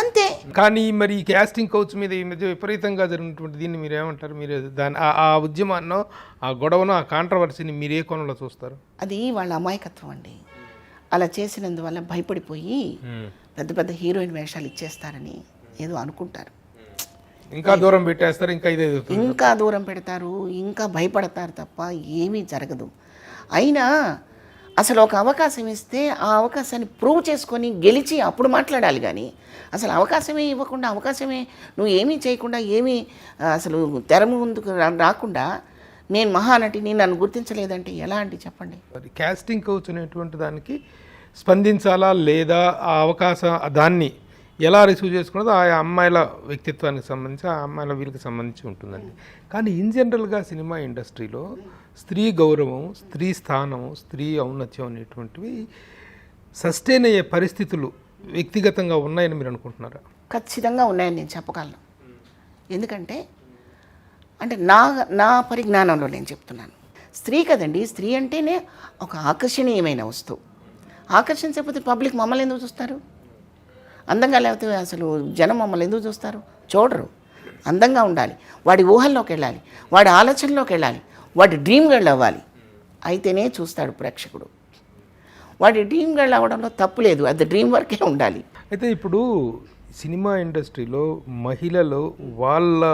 అంతే. కానీ మరి ఈ కాస్టింగ్ కౌచ్ మీద ఈ మధ్య విపరీతంగా జరిగినటువంటి దీన్ని మీరు ఏమంటారు? మీరు దాని ఆ ఉద్యమాన్నో, ఆ గొడవనో, ఆ కాంట్రవర్సీని మీరు ఏ కోణంలో చూస్తారు? అది వాళ్ళ అమాయకత్వం అండి. అలా చేసినందువల్ల భయపడిపోయి పెద్ద పెద్ద హీరోయిన్ వేషాలు ఇచ్చేస్తారని ఏదో అనుకుంటారు, ఇంకా దూరం పెట్టేస్తారు, ఇంకా దూరం పెడతారు, ఇంకా భయపడతారు తప్ప ఏమీ జరగదు. అయినా అసలు ఒక అవకాశం ఇస్తే ఆ అవకాశాన్ని ప్రూవ్ చేసుకొని గెలిచి అప్పుడు మాట్లాడాలి. కానీ అసలు అవకాశమే ఇవ్వకుండా, అవకాశమే నువ్వు ఏమీ చేయకుండా, ఏమీ అసలు తెర ముందుకు రాకుండా నేను మహానటిని, నన్ను గుర్తించలేదంటే ఎలా అండి చెప్పండి? కాస్టింగ్ కౌచ్ అనేటువంటి దానికి స్పందించాలా లేదా, ఆ అవకాశం దాన్ని ఎలా రిసీవ్ చేసుకున్నదో ఆ అమ్మాయిల వ్యక్తిత్వానికి సంబంధించి, ఆ అమ్మాయిల వీళ్ళకి సంబంధించి ఉంటుందండి. కానీ ఇన్ జనరల్గా సినిమా ఇండస్ట్రీలో స్త్రీ గౌరవం, స్త్రీ స్థానం, స్త్రీ ఔన్నత్యం అనేటువంటివి సస్టైన్ అయ్యే పరిస్థితులు వ్యక్తిగతంగా ఉన్నాయని మీరు అనుకుంటున్నారా? ఖచ్చితంగా ఉన్నాయని నేను చెప్పగలను. ఎందుకంటే నా పరిజ్ఞానంలో నేను చెప్తున్నాను. స్త్రీ కదండి, స్త్రీ అంటేనే ఒక ఆకర్షణీయమైన వస్తువు. ఆకర్షించకపోతే పబ్లిక్ మమ్మల్ని ఎందుకు చూస్తారు? అందంగా లేకపోతే అసలు జనం మమ్మల్ని ఎందుకు చూస్తారు? చూడరు. అందంగా ఉండాలి, వాడి ఊహల్లోకి వెళ్ళాలి, వాడి ఆలోచనలోకి వెళ్ళాలి, వాడి డ్రీమ్ గర్ల్ అవ్వాలి, అయితేనే చూస్తాడు ప్రేక్షకుడు. వాడి డ్రీమ్ గర్ల్ అవ్వడంలో తప్పు లేదు, అది డ్రీమ్ వర్కే ఉండాలి. అయితే ఇప్పుడు సినిమా ఇండస్ట్రీలో మహిళలు వాళ్ళ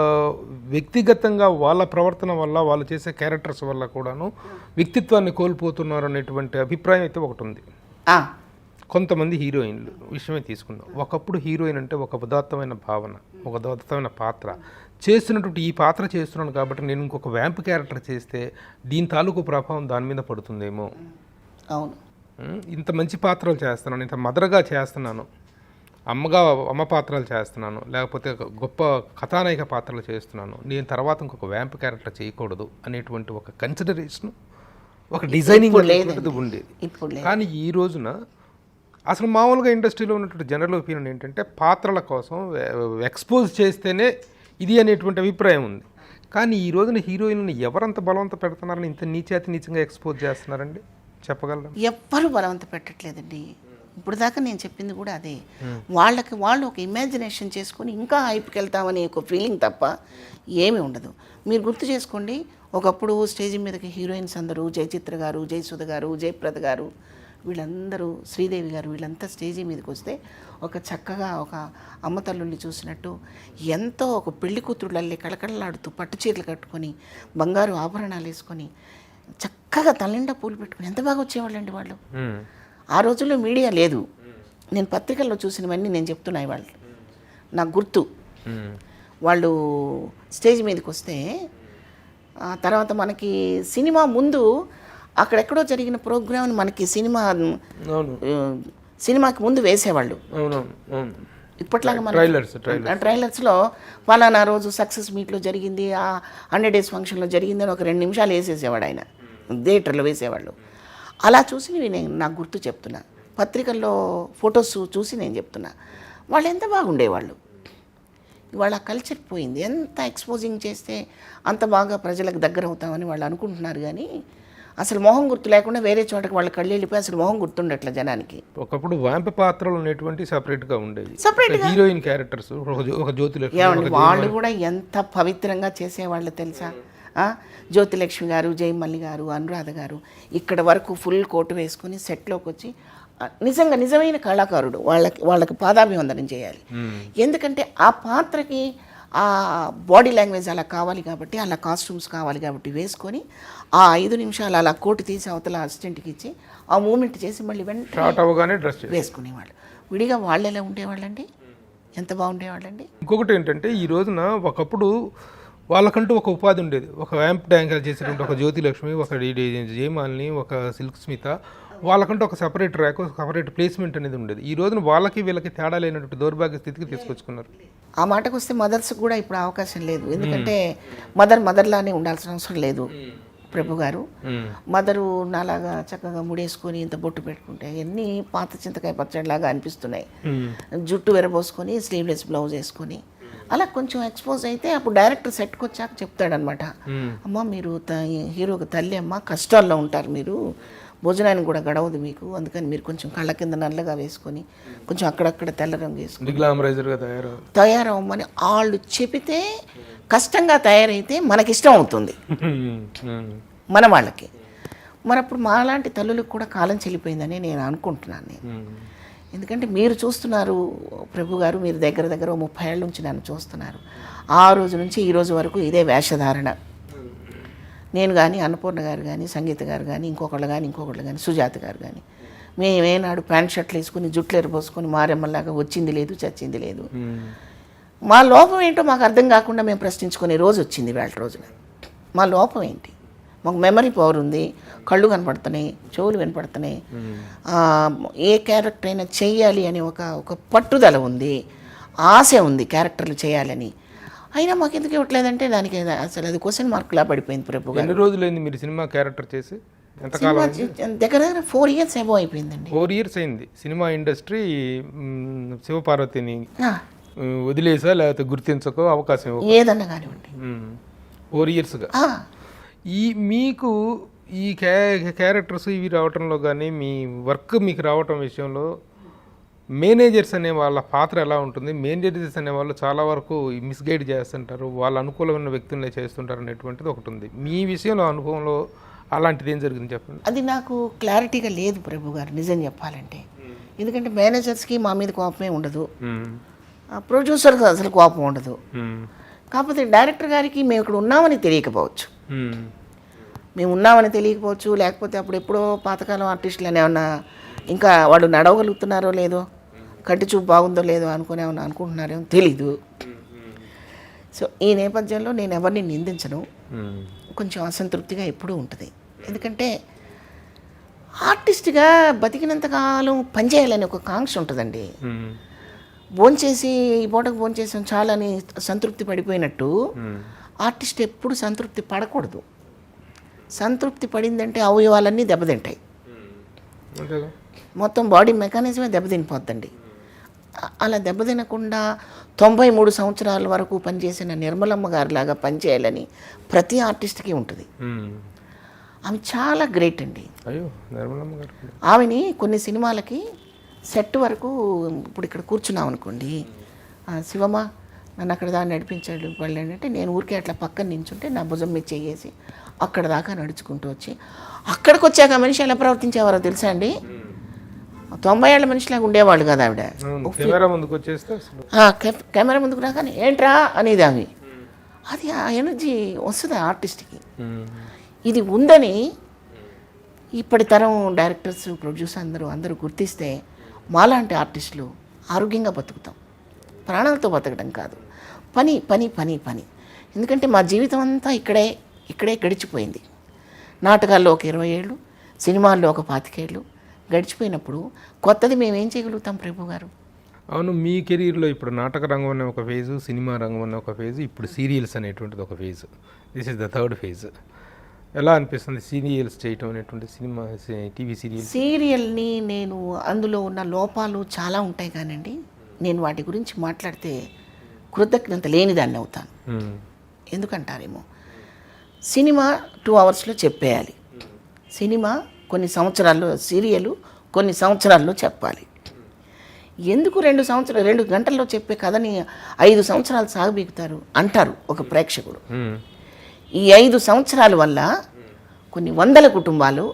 వ్యక్తిగతంగా వాళ్ళ ప్రవర్తన వల్ల, వాళ్ళు చేసే క్యారెక్టర్స్ వల్ల కూడాను వ్యక్తిత్వాన్ని కోల్పోతున్నారు అనేటువంటి అభిప్రాయం అయితే ఒకటి ఉంది. కొంతమంది హీరోయిన్లు విషయమే తీసుకుందాం. ఒకప్పుడు హీరోయిన్ అంటే ఒక ఉదాత్తమైన భావన, ఒక ఉదాత్తమైన పాత్ర చేస్తున్నటువంటి, ఈ పాత్ర చేస్తున్నాను కాబట్టి నేను ఇంకొక వ్యాంప్ క్యారెక్టర్ చేస్తే దీని తాలూకు ప్రభావం దాని మీద పడుతుందేమో. అవును, ఇంత మంచి పాత్రలు చేస్తున్నాను, ఇంత మదర్గా చేస్తున్నాను, అమ్మ పాత్రలు చేస్తున్నాను, లేకపోతే ఒక గొప్ప కథానాయిక పాత్రలు చేస్తున్నాను, నేను తర్వాత ఇంకొక వ్యాంప్ క్యారెక్టర్ చేయకూడదు అనేటువంటి ఒక కన్సిడరేషన్, ఒక డిజైనింగ్ అనేటువంటిది ఉండేది. కానీ ఈ రోజున అసలు మామూలుగా ఇండస్ట్రీలో ఉన్నటువంటి జనరల్ ఒపీనియన్ ఏంటంటే పాత్రల కోసం ఎక్స్పోజ్ చేస్తేనే ఇది అనేటువంటి అభిప్రాయం ఉంది. కానీ ఈ రోజున హీరోయిన్లను ఎవరంత బలవంత పెడుతున్నారని ఇంత నీచంగా ఎక్స్పోజ్ చేస్తున్నారండి, చెప్పగలరా? ఎవ్వరు బలవంత పెట్టట్లేదండి. ఇప్పుడు దాకా నేను చెప్పింది కూడా అదే. వాళ్ళు ఒక ఇమాజినేషన్ చేసుకొని ఇంకా హైప్కి వెళ్తామని ఒక ఫీలింగ్ తప్ప ఏమీ ఉండదు. మీరు గుర్తు చేసుకోండి, ఒకప్పుడు స్టేజ్ మీదకి హీరోయిన్స్ అందరూ జయచిత్ర గారు, జయసుధ గారు, జయప్రద గారు, వీళ్ళందరూ, శ్రీదేవి గారు, వీళ్ళంతా స్టేజీ మీదకి వస్తే ఒక చక్కగా ఒక అమ్మ తల్లుల్ని చూసినట్టు ఎంతో ఒక పెళ్లి కూతురులల్లి కళకళలాడుతూ పట్టు చీరలు కట్టుకొని బంగారు ఆభరణాలు వేసుకొని చక్కగా తలనిండా పూలు పెట్టుకుని ఎంత బాగా వచ్చేవాళ్ళండి వాళ్ళు. ఆ రోజుల్లో మీడియా లేదు. నేను పత్రికల్లో చూసినవన్నీ నేను చెప్తున్నాయి వాళ్ళు నాకు గుర్తు. వాళ్ళు స్టేజ్ మీదకి వస్తే తర్వాత మనకి సినిమా ముందు అక్కడెక్కడో జరిగిన ప్రోగ్రామ్ని మనకి సినిమాకి ముందు వేసేవాళ్ళు. ఇప్పట్లాగా మన ట్రైలర్స్లో ఫలానా రోజు సక్సెస్ మీట్లో జరిగింది, 100 days ఫంక్షన్లో జరిగింది అని ఒక 2 నిమిషాలు వేసేసేవాడు ఆయన, థియేటర్లో వేసేవాళ్ళు. అలా చూసి నాకు గుర్తు చెప్తున్నా, పత్రికల్లో ఫొటోస్ చూసి నేను చెప్తున్నా వాళ్ళు ఎంత బాగుండేవాళ్ళు. ఇవాళ కల్చర్ పోయింది. ఎంత ఎక్స్పోజింగ్ చేస్తే అంత బాగా ప్రజలకు దగ్గర అవుతామని వాళ్ళు అనుకుంటున్నారు. కానీ అసలు మొహం గుర్తు లేకుండా వేరే చోటకి వాళ్ళ కళ్ళు వెళ్ళిపోయి అసలు మొహం గుర్తుండట్లే జనానికి. ఒకప్పుడు వ్యాంప పాత్రలు అనేటువంటి సపరేట్గా ఉండేవి, హీరోయిన్ క్యారెక్టర్స్, ఒక జ్యోతిలక్ష్మి వాళ్ళు కూడా ఎంత పవిత్రంగా చేసేవాళ్ళు తెలుసా. జ్యోతిలక్ష్మి గారు, జయమల్లి గారు, అనురాధ గారు ఇక్కడ వరకు ఫుల్ కోటు వేసుకొని సెట్లోకి వచ్చి నిజమైన కళాకారుడు, వాళ్ళకి పాదాభివందనం చేయాలి. ఎందుకంటే ఆ పాత్రకి ఆ బాడీ లాంగ్వేజ్ అలా కావాలి కాబట్టి, అలా కాస్ట్యూమ్స్ కావాలి కాబట్టి వేసుకొని ఆ 5 నిమిషాలు అలా కోటు తీసి అవతల అసిస్టెంట్కి ఇచ్చి ఆ మూమెంట్ చేసి మళ్ళీ వెంటనే డ్రెస్ వేసుకునేవాళ్ళు. విడిగా వాళ్ళు ఎలా ఉండేవాళ్ళండి, ఎంత బాగుండేవాళ్ళండి. ఇంకొకటి ఏంటంటే ఈ రోజున ఒకప్పుడు వాళ్ళకంటూ ఒక ఉపాధి ఉండేది. ఒక వ్యాంప్ డ్యాంకర్ చేసేటువంటి ఒక జ్యోతిలక్ష్మి, ఒక జయమాలిని, ఒక సిల్క్ స్మిత, వాళ్ళకంటూ ఒక సపరేట్ ర్యాక్, సపరేట్ ప్లేస్మెంట్ అనేది ఉండేది. ఈ రోజున వాళ్ళకి వీళ్ళకి తేడా లేనటువంటి దౌర్భాగ్య స్థితికి తీసుకొచ్చుకున్నారు. ఆ మాటకు వస్తే మదర్స్ కూడా ఇప్పుడు అవకాశం లేదు. ఎందుకంటే మదర్లానే ఉండాల్సిన అవసరం లేదు. ప్రభు గారు మదరు నాలాగా చక్కగా ముడేసుకొని ఇంత బొట్టు పెట్టుకుంటే ఎన్ని పాత చింతకాయ పచ్చడిలాగా అనిపిస్తున్నాయి. జుట్టు వెరబోసుకొని స్లీవ్లెస్ బ్లౌజ్ వేసుకొని అలా కొంచెం ఎక్స్పోజ్ అయితే అప్పుడు డైరెక్టర్ సెట్కి వచ్చాక చెప్తాడనమాట, అమ్మ మీరు హీరోకి తల్లి అమ్మ, కష్టాల్లో ఉంటారు మీరు, భోజనానికి కూడా గడవదు మీకు, అందుకని మీరు కొంచెం కళ్ళ కింద నల్లగా వేసుకొని కొంచెం అక్కడక్కడ తెల్ల రంగు వేసుకొని తయారవ్వమని వాళ్ళు చెబితే కష్టంగా తయారైతే మనకిష్టం అవుతుంది మన వాళ్ళకి. మరప్పుడు మాలాంటి తల్లులకు కూడా కాలం చెల్లిపోయిందని నేను అనుకుంటున్నాను. ఎందుకంటే మీరు చూస్తున్నారు ప్రభు గారు, మీరు దగ్గర 30 ఏళ్ళ నుంచి నన్ను చూస్తున్నారు. ఆ రోజు నుంచి ఈ రోజు వరకు ఇదే వేషధారణ. నేను కానీ, అన్నపూర్ణ గారు కానీ, సంగీత గారు కానీ, ఇంకొకళ్ళు కానీ, సుజాత గారు కానీ, మేమేనాడు ప్యాంట్ షర్ట్లు వేసుకుని జుట్లు ఎరబోసుకొని మారెమ్మలాగా వచ్చింది లేదు, చచ్చింది లేదు. మా లోపం ఏంటో మాకు అర్థం కాకుండా మేము ప్రశ్నించుకునే రోజు వచ్చింది వేళ రోజున. మా లోపం ఏంటి? మాకు మెమరీ పవర్ ఉంది, కళ్ళు కనపడుతున్నాయి, చెవులు వినపడుతున్నాయి, ఏ క్యారెక్టర్ అయినా చెయ్యాలి అని ఒక పట్టుదల ఉంది, ఆశ ఉంది క్యారెక్టర్లు చేయాలని. అయినా మాకు ఎందుకు ఇవ్వట్లేదంటే దానికి అసలు అది క్వశ్చన్ మార్కులా పడిపోయింది. ప్రభు ఎన్ని రోజులైంది మీరు సినిమా క్యారెక్టర్ చేసి? దగ్గర 4 years ఏమో అయిపోయిందండి. 4 years అయింది. సినిమా ఇండస్ట్రీ శివపార్వతిని వదిలేసా లేకపోతే గుర్తించకో అవకాశం ఏదన్నా కానివ్వండి 4 yearsగా మీకు ఈ క్యారెక్టర్స్ ఇవి రావటంలో కానీ మీ వర్క్ మీకు రావటం విషయంలో మేనేజర్స్ అనే వాళ్ళ పాత్ర ఎలా ఉంటుంది? మేనేజర్స్ అనే వాళ్ళు చాలా వరకు మిస్గైడ్ చేస్తుంటారు, వాళ్ళ అనుకూలమైన వ్యక్తులనే చేస్తుంటారు అనేటువంటిది ఒకటి ఉంది. మీ విషయంలో అనుభవంలో అలాంటిది ఏం జరిగింది చెప్పండి. అది నాకు క్లారిటీగా లేదు ప్రభు గారు, నిజం చెప్పాలంటే. ఎందుకంటే మేనేజర్స్కి మా మీద కోపమే ఉండదు, ప్రొడ్యూసర్కి అసలు కోపం ఉండదు. కాకపోతే డైరెక్టర్ గారికి మేము ఇక్కడ ఉన్నామని తెలియకపోవచ్చు, లేకపోతే అప్పుడు ఎప్పుడో పాతకాలం ఆర్టిస్టులు ఏమన్నా ఇంకా వాళ్ళు నడవగలుగుతున్నారో లేదో, కంటి చూపు బాగుందో లేదో ఏమన్నా అనుకుంటున్నారేమో తెలీదు. సో ఈ నేపథ్యంలో నేను ఎవరిని నిందించను. కొంచెం అసంతృప్తిగా ఎప్పుడూ ఉంటుంది. ఎందుకంటే ఆర్టిస్ట్గా బతికినంతకాలం పనిచేయాలని ఒక కాంక్ష ఉంటుందండి. భోంచేసి ఈ పూటకు భోంచేసాం చాలా అని సంతృప్తి పడిపోయినట్టు ఆర్టిస్ట్ ఎప్పుడు సంతృప్తి పడకూడదు. సంతృప్తి పడిందంటే అవయవాలన్నీ దెబ్బతింటాయి, మొత్తం బాడీ మెకానిజమే దెబ్బతినిపోద్దండి. అలా దెబ్బతినకుండా 93 సంవత్సరాల వరకు పనిచేసిన నిర్మలమ్మ గారిలాగా పనిచేయాలని ప్రతి ఆర్టిస్ట్కి ఉంటుంది. ఆమె చాలా గ్రేట్ అండి. ఆమెని కొన్ని సినిమాలకి సెట్ వరకు ఇప్పుడు ఇక్కడ కూర్చున్నాం అనుకోండి, శివమ్మ నన్ను అక్కడ దాకా నడిపించాడు వాళ్ళు అంటే నేను ఊరికే అట్లా పక్కన నించుంటే నా భుజం మీద చేసి అక్కడ దాకా నడుచుకుంటూ వచ్చి అక్కడికి వచ్చాక మనిషి ఎలా ప్రవర్తించేవారో తెలుసా అండి? 90 ఏళ్ళ మనిషిలాగా ఉండేవాళ్ళు కదా ఆవిడ. కెమెరా ముందుకు రాగానే ఏంట్రా అనేది ఆమె. అది ఆ ఎనర్జీ వస్తుంది ఆర్టిస్ట్కి. ఇది ఉందని ఇప్పటి తరం డైరెక్టర్స్, ప్రొడ్యూసర్ అందరూ గుర్తిస్తే మాలాంటి ఆర్టిస్టులు ఆరోగ్యంగా బతుకుతాం. ప్రాణాలతో బతకడం కాదు, పని పని పని పని. ఎందుకంటే మా జీవితం అంతా ఇక్కడే గడిచిపోయింది. నాటకాల్లో ఒక 20 ఏళ్ళు, సినిమాల్లో ఒక 25 ఏళ్ళు గడిచిపోయినప్పుడు కొత్తది మేము ఏం చేయగలుగుతాం ప్రభు గారు? అవును, మీ కెరీర్లో ఇప్పుడు నాటక రంగం అనే ఒక ఫేజు, సినిమా రంగం అనే ఒక ఫేజు, ఇప్పుడు సీరియల్స్ అనేటువంటిది ఒక phase. This is the third phase. ఎలా అనిపిస్తుంది సీరియల్స్ చేయటం అనేటువంటి సినిమా టీవీ సీరియల్ని? నేను అందులో ఉన్న లోపాలు చాలా ఉంటాయి కానండి, నేను వాటి గురించి మాట్లాడితే కృతజ్ఞత లేనిదాన్ని అవుతాను. ఎందుకంటారేమో, సినిమా 2 అవర్స్లో చెప్పేయాలి, సినిమా కొన్ని సంవత్సరాల్లో, సీరియల్ కొన్ని సంవత్సరాల్లో చెప్పాలి. ఎందుకు 2 గంటల్లో చెప్పే కథని 5 సంవత్సరాలు సాగబీగుతారు అంటారు ఒక ప్రేక్షకుడు. ఈ 5 సంవత్సరాల వల్ల కొన్ని వందల కుటుంబాలు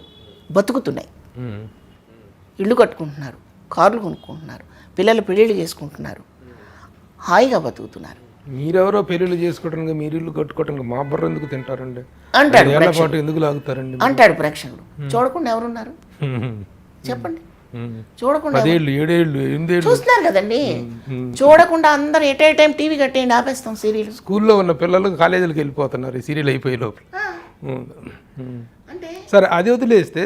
బతుకుతున్నాయి. ఇళ్ళు కట్టుకుంటున్నారు, కార్లు కొనుక్కుంటున్నారు, పిల్లలు పెళ్ళిళ్ళు చేసుకుంటున్నారు, హాయిగా బతుకుతున్నారు. మీరెవరో పెళ్ళిళ్ళు చేసుకోవడానికి, మీరు ఇల్లు కట్టుకోవడానికి మా బుర్ర ఎందుకు తింటారండి అంటాడు, ఎందుకు లాగుతారండి అంటాడు ప్రేక్షకుడు. చూడకుండా ఎవరున్నారు చెప్పండి? చూడకుండా 7 ఏళ్ళు 8 ఏళ్ళు చూస్తున్నారు కదండి. చూడకుండా అందరు ఎట్ ఏ టైం టీవీ కట్టేయండి, ఆపేస్తాం సీరియల్. స్కూల్లో ఉన్న పిల్లలు కాలేజీలకు వెళ్ళిపోతున్నారు ఈ సీరియల్ అయిపోయే లోపల. సరే, అది వదిలేస్తే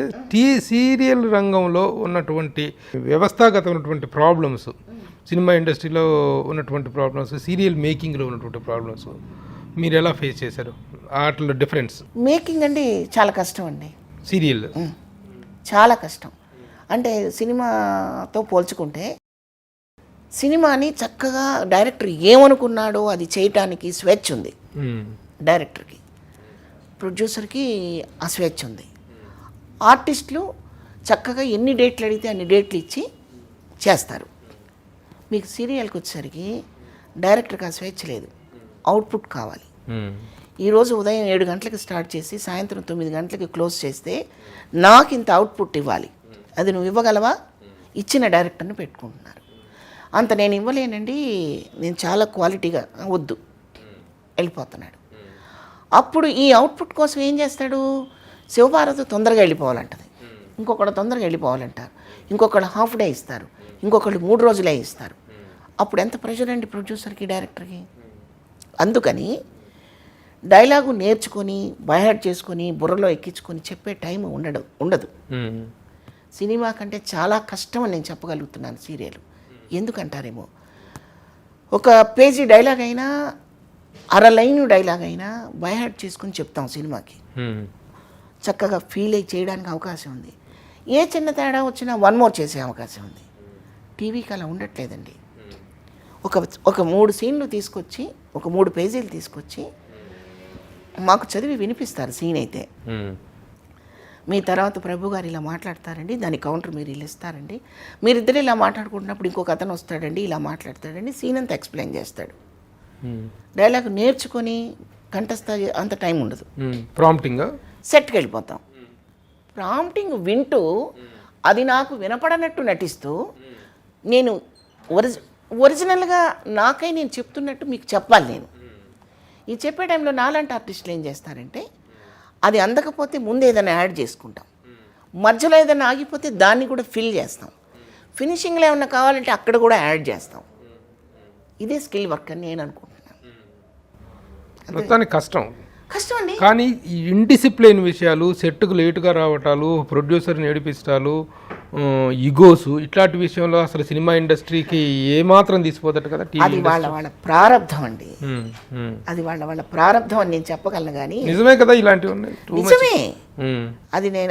సీరియల్ రంగంలో ఉన్నటువంటి వ్యవస్థాగతమైనటువంటి ప్రాబ్లమ్స్, సినిమా ఇండస్ట్రీలో ఉన్నటువంటి ప్రాబ్లమ్స్, సీరియల్ మేకింగ్లో ఉన్నటువంటి ప్రాబ్లమ్స్ మీరు ఎలా ఫేస్ చేశారు? వాటిలో డిఫరెన్స్. మేకింగ్ అండి చాలా కష్టం అండి, సీరియల్ చాలా కష్టం. అంటే సినిమాతో పోల్చుకుంటే సినిమాని చక్కగా డైరెక్టర్ ఏమనుకున్నాడో అది చేయటానికి స్వేచ్ఛ ఉంది డైరెక్టర్కి, ప్రొడ్యూసర్కి ఆ స్వేచ్ఛ ఉంది. ఆర్టిస్టులు చక్కగా ఎన్ని డేట్లు అడిగితే అన్ని డేట్లు ఇచ్చి చేస్తారు. మీకు సీరియల్కి వచ్చేసరికి డైరెక్టర్కి ఆ స్వేచ్ఛ లేదు, అవుట్పుట్ కావాలి. ఈరోజు ఉదయం 7 గంటలకు స్టార్ట్ చేసి సాయంత్రం 9 గంటలకి క్లోజ్ చేస్తే నాకు ఇంత అవుట్పుట్ ఇవ్వాలి, అది నువ్వు ఇవ్వగలవా? ఇచ్చిన డైరెక్టర్ని పెట్టుకుంటున్నారు. అంత నేను ఇవ్వలేనండి, నేను చాలా క్వాలిటీగా వద్దు వెళ్ళిపోతున్నాడు. అప్పుడు ఈ అవుట్పుట్ కోసం ఏం చేస్తాడు? శివభారతి తొందరగా వెళ్ళిపోవాలంటది, ఇంకొకళ్ళు తొందరగా వెళ్ళిపోవాలంటారు, ఇంకొకళ్ళు హాఫ్ డే ఇస్తారు, ఇంకొకళ్ళు 3 రోజులే ఇస్తారు. అప్పుడు ఎంత ప్రెషర్ అండి ప్రొడ్యూసర్కి, డైరెక్టర్కి. అందుకని డైలాగు నేర్చుకొని బైహార్ట్ చేసుకొని బుర్రలో ఎక్కించుకొని చెప్పే టైం ఉండదు. సినిమా కంటే చాలా కష్టం అని నేను చెప్పగలుగుతున్నాను సీరియల్. ఎందుకంటారేమో, ఒక పేజీ డైలాగ్ అయినా, అర లైన్ డైలాగ్ అయినా బైహార్ట్ చేసుకుని చెప్తాం సినిమాకి. చక్కగా ఫీల్ అయ్యి చేయడానికి అవకాశం ఉంది. ఏ చిన్న తేడా వచ్చినా 1 మోర్ చేసే అవకాశం ఉంది. టీవీకి అలా ఉండట్లేదండి. ఒక 3 సీన్లు తీసుకొచ్చి, ఒక 3 పేజీలు తీసుకొచ్చి మాకు చదివి వినిపిస్తారు. సీన్ అయితే మీ తర్వాత ప్రభు గారు ఇలా మాట్లాడతారండి, దాని కౌంటర్ మీరు ఇలా ఇస్తారండి, మీరిద్దరు ఇలా మాట్లాడుకుంటున్నప్పుడు ఇంకొక అతను వస్తాడండి, ఇలా మాట్లాడతాడండి, సీన్ అంతా ఎక్స్ప్లెయిన్ చేస్తాడు. డైలాగ్ నేర్చుకొని కంఠస్థ అంత టైం ఉండదు. ప్రాంప్టింగ్ సెట్కి వెళ్ళిపోతాం. ప్రాంప్టింగ్ వింటూ అది నాకు వినపడనట్టు నటిస్తూ నేను ఒరిజినల్గా నాకై నేను చెప్తున్నట్టు మీకు చెప్పాలి. నేను ఈ చెప్పే టైంలో నాలాంటి ఆర్టిస్టులు ఏం చేస్తారంటే, అది అందకపోతే ముందు ఏదైనా యాడ్ చేసుకుంటాం, మధ్యలో ఏదైనా ఆగిపోతే దాన్ని కూడా ఫిల్ చేస్తాం, ఫినిషింగ్లో ఏమన్నా కావాలంటే అక్కడ కూడా యాడ్ చేస్తాం. ఇదే స్కిల్ వర్క్ అని నేను అనుకుంటున్నాను. మొత్తానికి కష్టం అండి. కానీ ఈ ఇండిసిప్లిన్ విషయాలు, సెట్కు లేటుగా రావటాలు, ప్రొడ్యూసర్ని ఏడిపించటాలు, ఇగోస్ ఇట్లాంటి విషయంలో అసలు సినిమా ఇండస్ట్రీకి ఏమాత్రం తీసిపోతట కదా టీవీ అది వాళ్ళ ప్రారంధం అండి. అది వాళ్ళ ప్రారంధం అని నేను చెప్పగలను కానీ నిజమే కదా ఇలాంటివి ఉన్నాయి నిజమే.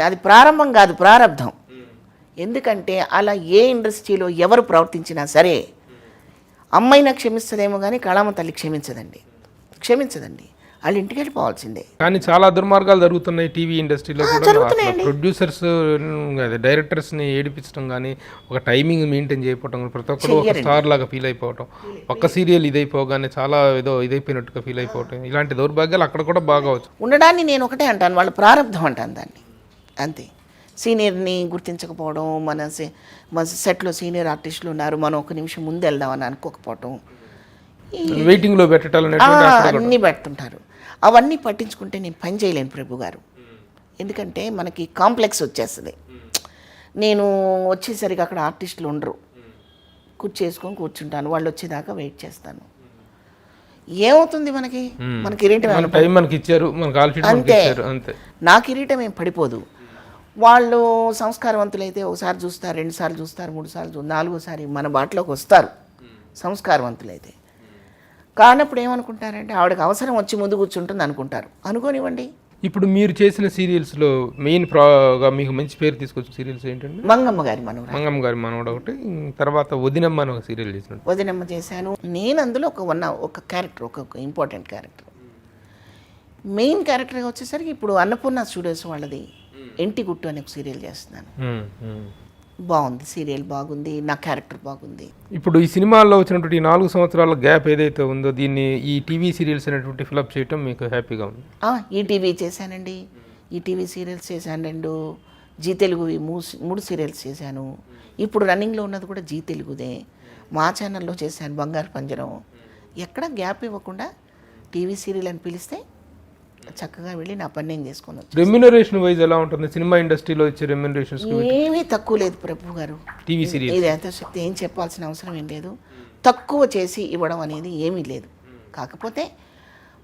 అది ప్రారంభం కాదు, ప్రారంధం. ఎందుకంటే అలా ఏ ఇండస్ట్రీలో ఎవరు ప్రవర్తించినా సరే అమ్మాయినా క్షమిస్తుందేమో కానీ కళామ తల్లి క్షమించదండి. వాళ్ళు ఇంటికి వెళ్ళిపోవాల్సిందే. కానీ చాలా దుర్మార్గాలు జరుగుతున్నాయి టీవీ ఇండస్ట్రీలో కూడా. ప్రొడ్యూసర్స్ డైరెక్టర్స్ని ఏడిపించడం కానీ, ఒక టైమింగ్ మెయింటైన్ చేయకపోవడం, ప్రతి ఒక్కరు ఒక స్టార్ లాగా ఫీల్ అయిపోవటం, ఒక్క సీరియల్ ఇదైపోగానే చాలా ఏదో ఇదైపోయినట్టుగా ఫీల్ అయిపోవటం, ఇలాంటి దౌర్భాగ్యాలు అక్కడ కూడా బాగా వచ్చు. ఉండడాన్ని నేను ఒకటే అంటాను, వాళ్ళ ప్రారంధం అంటాను దాన్ని, అంతే. సీనియర్ని గుర్తించకపోవడం, మన సెట్లో సీనియర్ ఆర్టిస్టులు ఉన్నారు, మనం ఒక నిమిషం ముందు వెళ్దామని అనుకోకపోవటం, వెయిటింగ్లో పెట్టాలని అన్నీ పెడుతుంటారు. అవన్నీ పట్టించుకుంటే నేను పని చేయలేను ప్రభు గారు. ఎందుకంటే మనకి కాంప్లెక్స్ వచ్చేస్తుంది. నేను వచ్చేసరికి అక్కడ ఆర్టిస్టులు ఉండరు, కూర్చేసుకొని కూర్చుంటాను, వాళ్ళు వచ్చేదాకా వెయిట్ చేస్తాను. ఏమవుతుంది మనకి కిరీటం అంతే. నా కిరీటం ఏం పడిపోదు. వాళ్ళు సంస్కారవంతులైతే ఒకసారి చూస్తారు, 2 సార్లు చూస్తారు, 3 సార్లు చూస్తారు, 4సారి మన బాటలోకి వస్తారు. సంస్కారవంతులైతే కానప్పుడు ఏమనుకుంటారంటే ఆవిడకి అవసరం వచ్చి ముందు కూర్చుంటుంది అనుకుంటారు. అనుకోనివ్వండి. ఇప్పుడు మీరు చేసిన సీరియల్స్లో మెయిన్ మీకు మంచి పేరు తీసుకొచ్చిన సీరియల్స్ ఏంటంటే మంగమ్మ గారి మనవడు ఒకటి, తర్వాత వదినమ్మ అని ఒక సీరియల్ చేసినట్టు. వదినమ్మ చేశాను నేను. అందులో ఒక క్యారెక్టర్, ఒక ఇంపార్టెంట్ క్యారెక్టర్. మెయిన్ క్యారెక్టర్గా వచ్చేసరికి ఇప్పుడు అన్నపూర్ణ స్టూడియోస్ వాళ్ళది ఇంటి గుట్టు అనే ఒక సీరియల్ చేస్తున్నాను. బాగుంది, సీరియల్ బాగుంది, నా క్యారెక్టర్ బాగుంది. ఇప్పుడు ఈ సినిమాల్లో వచ్చినటువంటి 4 సంవత్సరాల గ్యాప్ ఏదైతే ఉందో దీన్ని ఈ టీవీ సీరియల్స్ అనేటువంటి ఫిలప్ చేయటం మీకు హ్యాపీగా ఉంది? ఈటీవీ చేశానండి, ఈటీవీ సీరియల్స్ చేశాను 2, జీ తెలుగు 3 సీరియల్స్ చేశాను. ఇప్పుడు రన్నింగ్లో ఉన్నది కూడా జీ తెలుగుదే. మా ఛానల్లో చేశాను బంగారు పంజరం. ఎక్కడ గ్యాప్ ఇవ్వకుండా టీవీ సీరియల్ అని పిలిస్తే చక్కగా వెళ్ళి నా పని నేను చేసుకున్నాను. రెమ్యునరేషన్ వైజ్ ఎలా ఉంటుంది సినిమా ఇండస్ట్రీలో ఇచ్చే రెమ్యునరేషన్స్? ఏమీ తక్కువ లేదు ప్రభు గారు. టీవీ సీరియల్ ఇది యథాశక్తి ఏం చెప్పాల్సిన అవసరం ఏం లేదు. తక్కువ చేసి ఇవ్వడం అనేది ఏమీ లేదు. కాకపోతే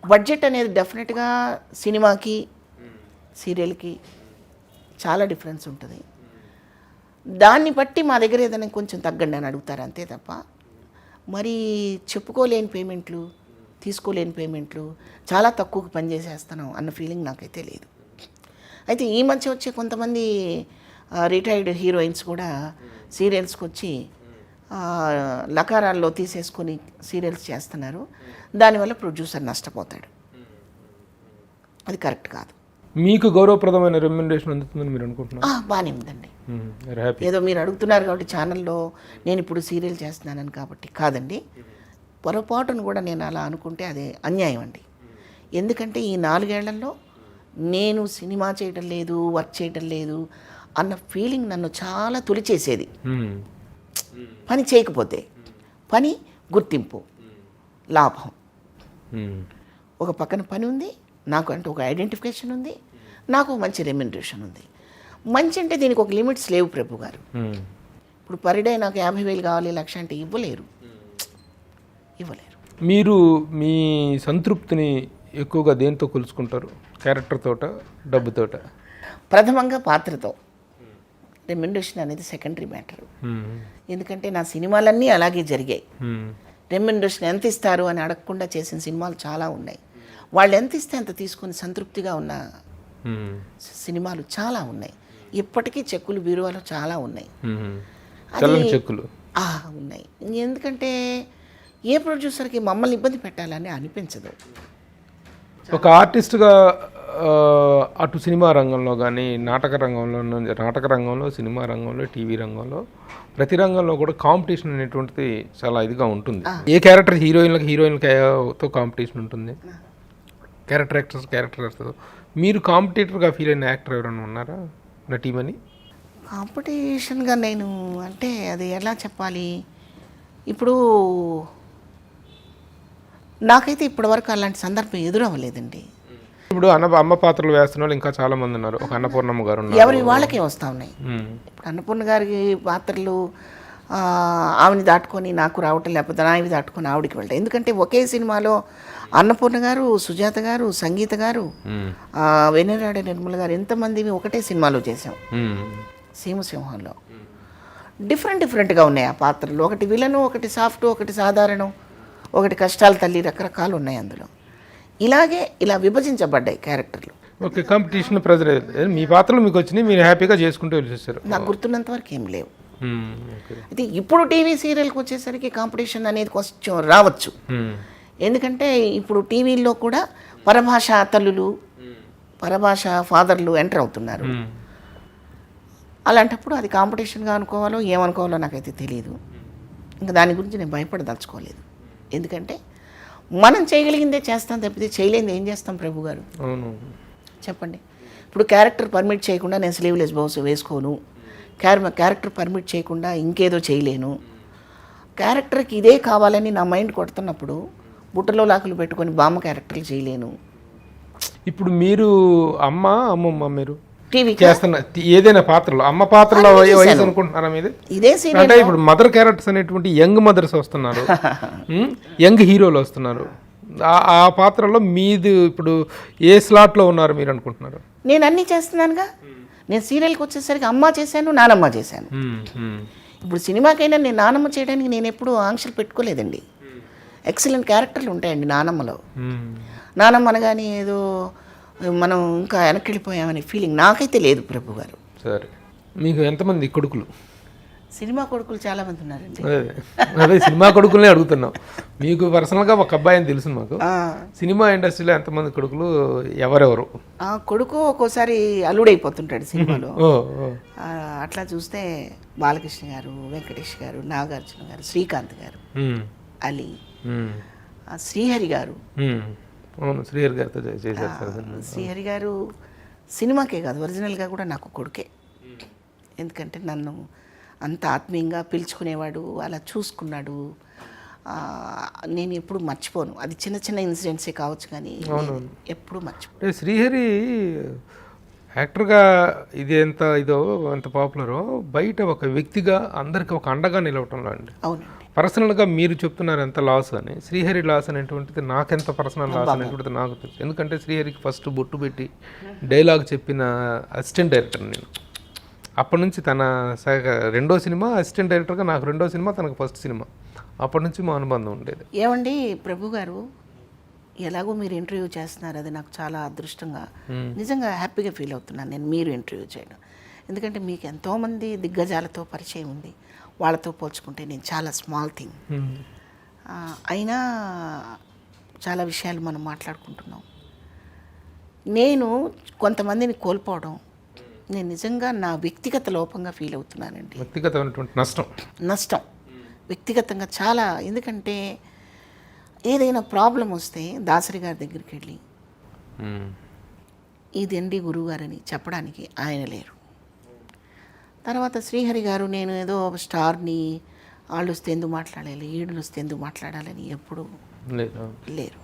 బడ్జెట్ అనేది డెఫినెట్గా సినిమాకి సీరియల్కి చాలా డిఫరెన్స్ ఉంటుంది. దాన్ని బట్టి మా దగ్గర ఏదైనా కొంచెం తగ్గండి అని అడుగుతారు అంతే తప్ప మరి చెప్పుకోలేని పేమెంట్లు, తీసుకోలేని పేమెంట్లు, చాలా తక్కువకు పనిచేసేస్తున్నాం అన్న ఫీలింగ్ నాకైతే లేదు. అయితే ఈ మధ్య వచ్చే కొంతమంది రిటైర్డ్ హీరోయిన్స్ కూడా సీరియల్స్కి వచ్చి లకారాల్లో తీసేసుకొని సీరియల్స్ చేస్తున్నారు. దానివల్ల ప్రొడ్యూసర్ నష్టపోతాడు. అది కరెక్ట్ కాదు. మీకు గౌరవప్రదమైన రెమ్యునరేషన్ అందుతుందని మీరు అనుకుంటున్నారు? బాగానే ఉందండి. ఏదో మీరు అడుగుతున్నారు కాబట్టి ఛానల్లో నేను ఇప్పుడు సీరియల్ చేస్తున్నానని కాబట్టి కాదండి. పొరపాటును కూడా నేను అలా అనుకుంటే అదే అన్యాయం అండి. ఎందుకంటే ఈ 4 ఏళ్లలో నేను సినిమా చేయటం లేదు, వర్క్ చేయటం లేదు అన్న ఫీలింగ్ నన్ను చాలా తొలిచేసేది. పని చేయకపోతే పని, గుర్తింపు, లాభం, ఒక పక్కన పని ఉంది, నాకు అంటే ఒక ఐడెంటిఫికేషన్ ఉంది, నాకు మంచి రెమ్యునరేషన్ ఉంది. మంచి అంటే దీనికి ఒక లిమిట్స్ లేవు ప్రభు గారు. ఇప్పుడు పర్ డే నాకు 50,000 కావాలి, 1,00,000 అంటే ఇవ్వలేరు. మీరు మీ సంతృప్తిని ఎక్కువగా దేంతో కొలుచుకుంటారు? క్యారెక్టర్ తోట, డబ్బుతోట? ప్రథమంగా పాత్రతో. రెమ్యునరేషన్ అనేది సెకండరీ మ్యాటర్. ఎందుకంటే నా సినిమాలన్నీ అలాగే జరిగాయి. రెమ్యునరేషన్ ఎంత ఇస్తారు అని అడగకుండా చేసిన సినిమాలు చాలా ఉన్నాయి. వాళ్ళు ఎంత ఇస్తే అంత తీసుకొని సంతృప్తిగా ఉన్న సినిమాలు చాలా ఉన్నాయి. ఇప్పటికీ చెక్కులు బీరువాలో చాలా ఉన్నాయి. చెక్కులు ఉన్నాయి. ఎందుకంటే ఏ ప్రొడ్యూసర్కి మమ్మల్ని ఇబ్బంది పెట్టాలని అనిపించదు. ఒక ఆర్టిస్ట్గా అటు సినిమా రంగంలో కానీ, నాటక రంగంలో, సినిమా రంగంలో, టీవీ రంగంలో, ప్రతి రంగంలో కూడా కాంపిటీషన్ అనేటువంటిది చాలా ఇదిగా ఉంటుంది. ఏ క్యారెక్టర్ హీరోయిన్లతో కాంపిటీషన్ ఉంటుంది, క్యారెక్టర్స్తో. మీరు కాంపిటీటర్గా ఫీల్ అయిన యాక్టర్ ఎవరైనా ఉన్నారా, నటీమని? కాంపిటీషన్గా నేను అంటే అది ఎలా చెప్పాలి, ఇప్పుడు నాకైతే ఇప్పటివరకు అలాంటి సందర్భం ఎదురవ్వలేదండి. ఇప్పుడు అమ్మ పాత్రలు వేస్తున్న వాళ్ళు ఇంకా చాలా మంది ఉన్నారు. ఒక అన్నపూర్ణమ్మ గారు ఉన్నారు, ఎవరి వాళ్ళకే వస్తూ ఉన్నాయి. ఇప్పుడు అన్నపూర్ణ గారికి పాత్రలు ఆవిని దాటుకొని నాకు రావటం, లేకపోతే నావి దాటుకొని ఆవిడికి వెళ్తాయి. ఎందుకంటే ఒకే సినిమాలో అన్నపూర్ణ గారు, సుజాత గారు, సంగీత గారు, వెన్నెరాడ నిర్మల గారు, ఎంతమంది ఒకటే సినిమాలో చేసాం, సీమసింహంలో. డిఫరెంట్గా ఉన్నాయి ఆ పాత్రలు. ఒకటి విలను, ఒకటి సాఫ్ట్, ఒకటి సాధారణం, ఒకటి కష్టాల తల్లి, రకరకాలు ఉన్నాయి అందులో. ఇలా విభజించబడ్డాయి క్యారెక్టర్లు. ఓకే, కాంపిటీషన్ ప్రెజర్ మీ పాత్రలు మీకు వచ్చినాయి, మీరు హ్యాపీగా చేసుకుంటూ వెళ్ళేసారు. నాకు గుర్తున్నంత వరకు ఏం లేవు. ఓకే. అయితే ఇప్పుడు టీవీ సీరియల్కి వచ్చేసరికి కాంపిటీషన్ అనేది కొంచెం రావచ్చు. ఎందుకంటే ఇప్పుడు టీవీల్లో కూడా పరభాష తల్లులు, పరభాష ఫాదర్లు ఎంటర్ అవుతున్నారు. అలాంటప్పుడు అది కాంపిటీషన్గా అనుకోవాలో ఏమనుకోవాలో నాకైతే తెలియదు. ఇంకా దాని గురించి నేను భయపడదలుచుకోలేదు. ఎందుకంటే మనం చేయగలిగిందే చేస్తాం తప్పితే చేయలేనిది ఏం చేస్తాం ప్రభు గారు? అవును, చెప్పండి. ఇప్పుడు క్యారెక్టర్ పర్మిట్ చేయకుండా నేను స్లీవ్లెస్ బ్లౌజ్ వేసుకోను, క్యారెక్టర్ పర్మిట్ చేయకుండా ఇంకేదో చేయలేను, క్యారెక్టర్కి ఇదే కావాలని నా మైండ్ కొడుతున్నప్పుడు బుట్టలో లాకులు పెట్టుకొని బామ్మ క్యారెక్టర్లు చేయలేను. ఇప్పుడు మీరు అమ్మమ్మ మీరు టీవీ చేస్తున్న ఏదైనా పాత్రలో అమ్మ పాత్రలో వయసు అనుకుంటున్నారా మీది? ఇదే సీరియల్ అంటే ఇప్పుడు మదర్ క్యారెక్టర్స్ అనేటువంటి యంగ్ మదర్స్ వస్తున్నారు, యంగ్ హీరోలు వస్తున్నారు. ఆ పాత్రలో మీది ఇప్పుడు ఏ స్లాట్లో ఉన్నారు మీరు అనుకుంటున్నారు? నేను అన్నీ చేస్తున్నానుగా. నేను సీరియల్కి వచ్చేసరికి అమ్మ చేశాను, నానమ్మ చేశాను. ఇప్పుడు సినిమాకైనా నేను నానమ్మ చేయడానికి నేను ఎప్పుడూ ఆంక్షలు పెట్టుకోలేదండి. ఎక్సలెంట్ క్యారెక్టర్లు ఉంటాయండి నానమ్మలో. నానమ్మ అనగానే ఏదో మనం ఇంకా వెనక్కి వెళ్ళిపోయామనే ఫీలింగ్ నాకైతే లేదు ప్రభు గారు. సరే, మీకు ఎంతమంది కొడుకులు? సినిమా కొడుకులు చాలామంది ఉన్నారండి. అదే సినిమా కొడుకులనే అడుగుతున్నాం. మీకు పర్సనల్గా ఒక అబ్బాయి అని తెలుసు మాకు. సినిమా ఇండస్ట్రీలో ఎంతమంది కొడుకులు, ఎవరెవరు? కొడుకు ఒక్కోసారి అల్లుడైపోతుంటాడు సినిమాలో. అట్లా చూస్తే బాలకృష్ణ గారు, వెంకటేష్ గారు, నాగార్జున గారు, శ్రీకాంత్ గారు, అలీ, శ్రీహరి గారు. అవును, శ్రీహరి గారితో చేశారు. శ్రీహరి గారు సినిమాకే కాదు, ఒరిజినల్గా కూడా నాకు కొడుకే. ఎందుకంటే నన్ను అంత ఆత్మీయంగా పిలుచుకునేవాడు, అలా చూసుకున్నాడు. నేను ఎప్పుడు మర్చిపోను. అది చిన్న చిన్న ఇన్సిడెంట్సే కావచ్చు కానీ ఎప్పుడు మర్చిపోను. శ్రీహరి యాక్టర్గా ఎంత పాపులరో బయట ఒక వ్యక్తిగా అందరికి ఒక అండగా నిలవటంలో అండి. అవునండి. పర్సనల్గా మీరు చెప్తున్నారు ఎంత లాస్ అని. శ్రీహరి లాస్ అనేటువంటిది నాకెంత పర్సనల్ లాస్ అనేటువంటిది నాకు తెలుసు. ఎందుకంటే శ్రీహరికి ఫస్ట్ బొట్టు పెట్టి డైలాగ్ చెప్పిన అసిస్టెంట్ డైరెక్టర్ నేను. అప్పటి నుంచి తన రెండో సినిమా అసిస్టెంట్ డైరెక్టర్గా, నాకు రెండో సినిమా, తనకు ఫస్ట్ సినిమా. అప్పటి నుంచి మా అనుబంధం ఉండేది. ఏమండి ప్రభు గారు, ఎలాగో మీరు ఇంటర్వ్యూ చేస్తున్నారు, అది నాకు చాలా అదృష్టంగా, నిజంగా హ్యాపీగా ఫీల్ అవుతున్నాను నేను మీరు ఇంటర్వ్యూ చేయడం. ఎందుకంటే మీకు ఎంతోమంది దిగ్గజాలతో పరిచయం ఉంది. వాళ్ళతో పోల్చుకుంటే నేను చాలా స్మాల్ థింగ్. అయినా చాలా విషయాలు మనం మాట్లాడుకుంటున్నాం. నేను కొంతమందిని కోల్పోవడం నేను నిజంగా నా వ్యక్తిగత లోపంగా ఫీల్ అవుతున్నానండి. వ్యక్తిగతమైనటువంటి నష్టం వ్యక్తిగతంగా చాలా. ఎందుకంటే ఏదైనా ప్రాబ్లం వస్తే దాసరి గారి దగ్గరికి వెళ్ళి ఇదండి గురువుగారని చెప్పడానికి ఆయన లేరు. తర్వాత శ్రీహరి గారు నేను ఏదో స్టార్ని, వాళ్ళు వస్తే ఎందుకు మాట్లాడాలి, ఈడులు వస్తే ఎందుకు మాట్లాడాలని ఎప్పుడూ లేరు.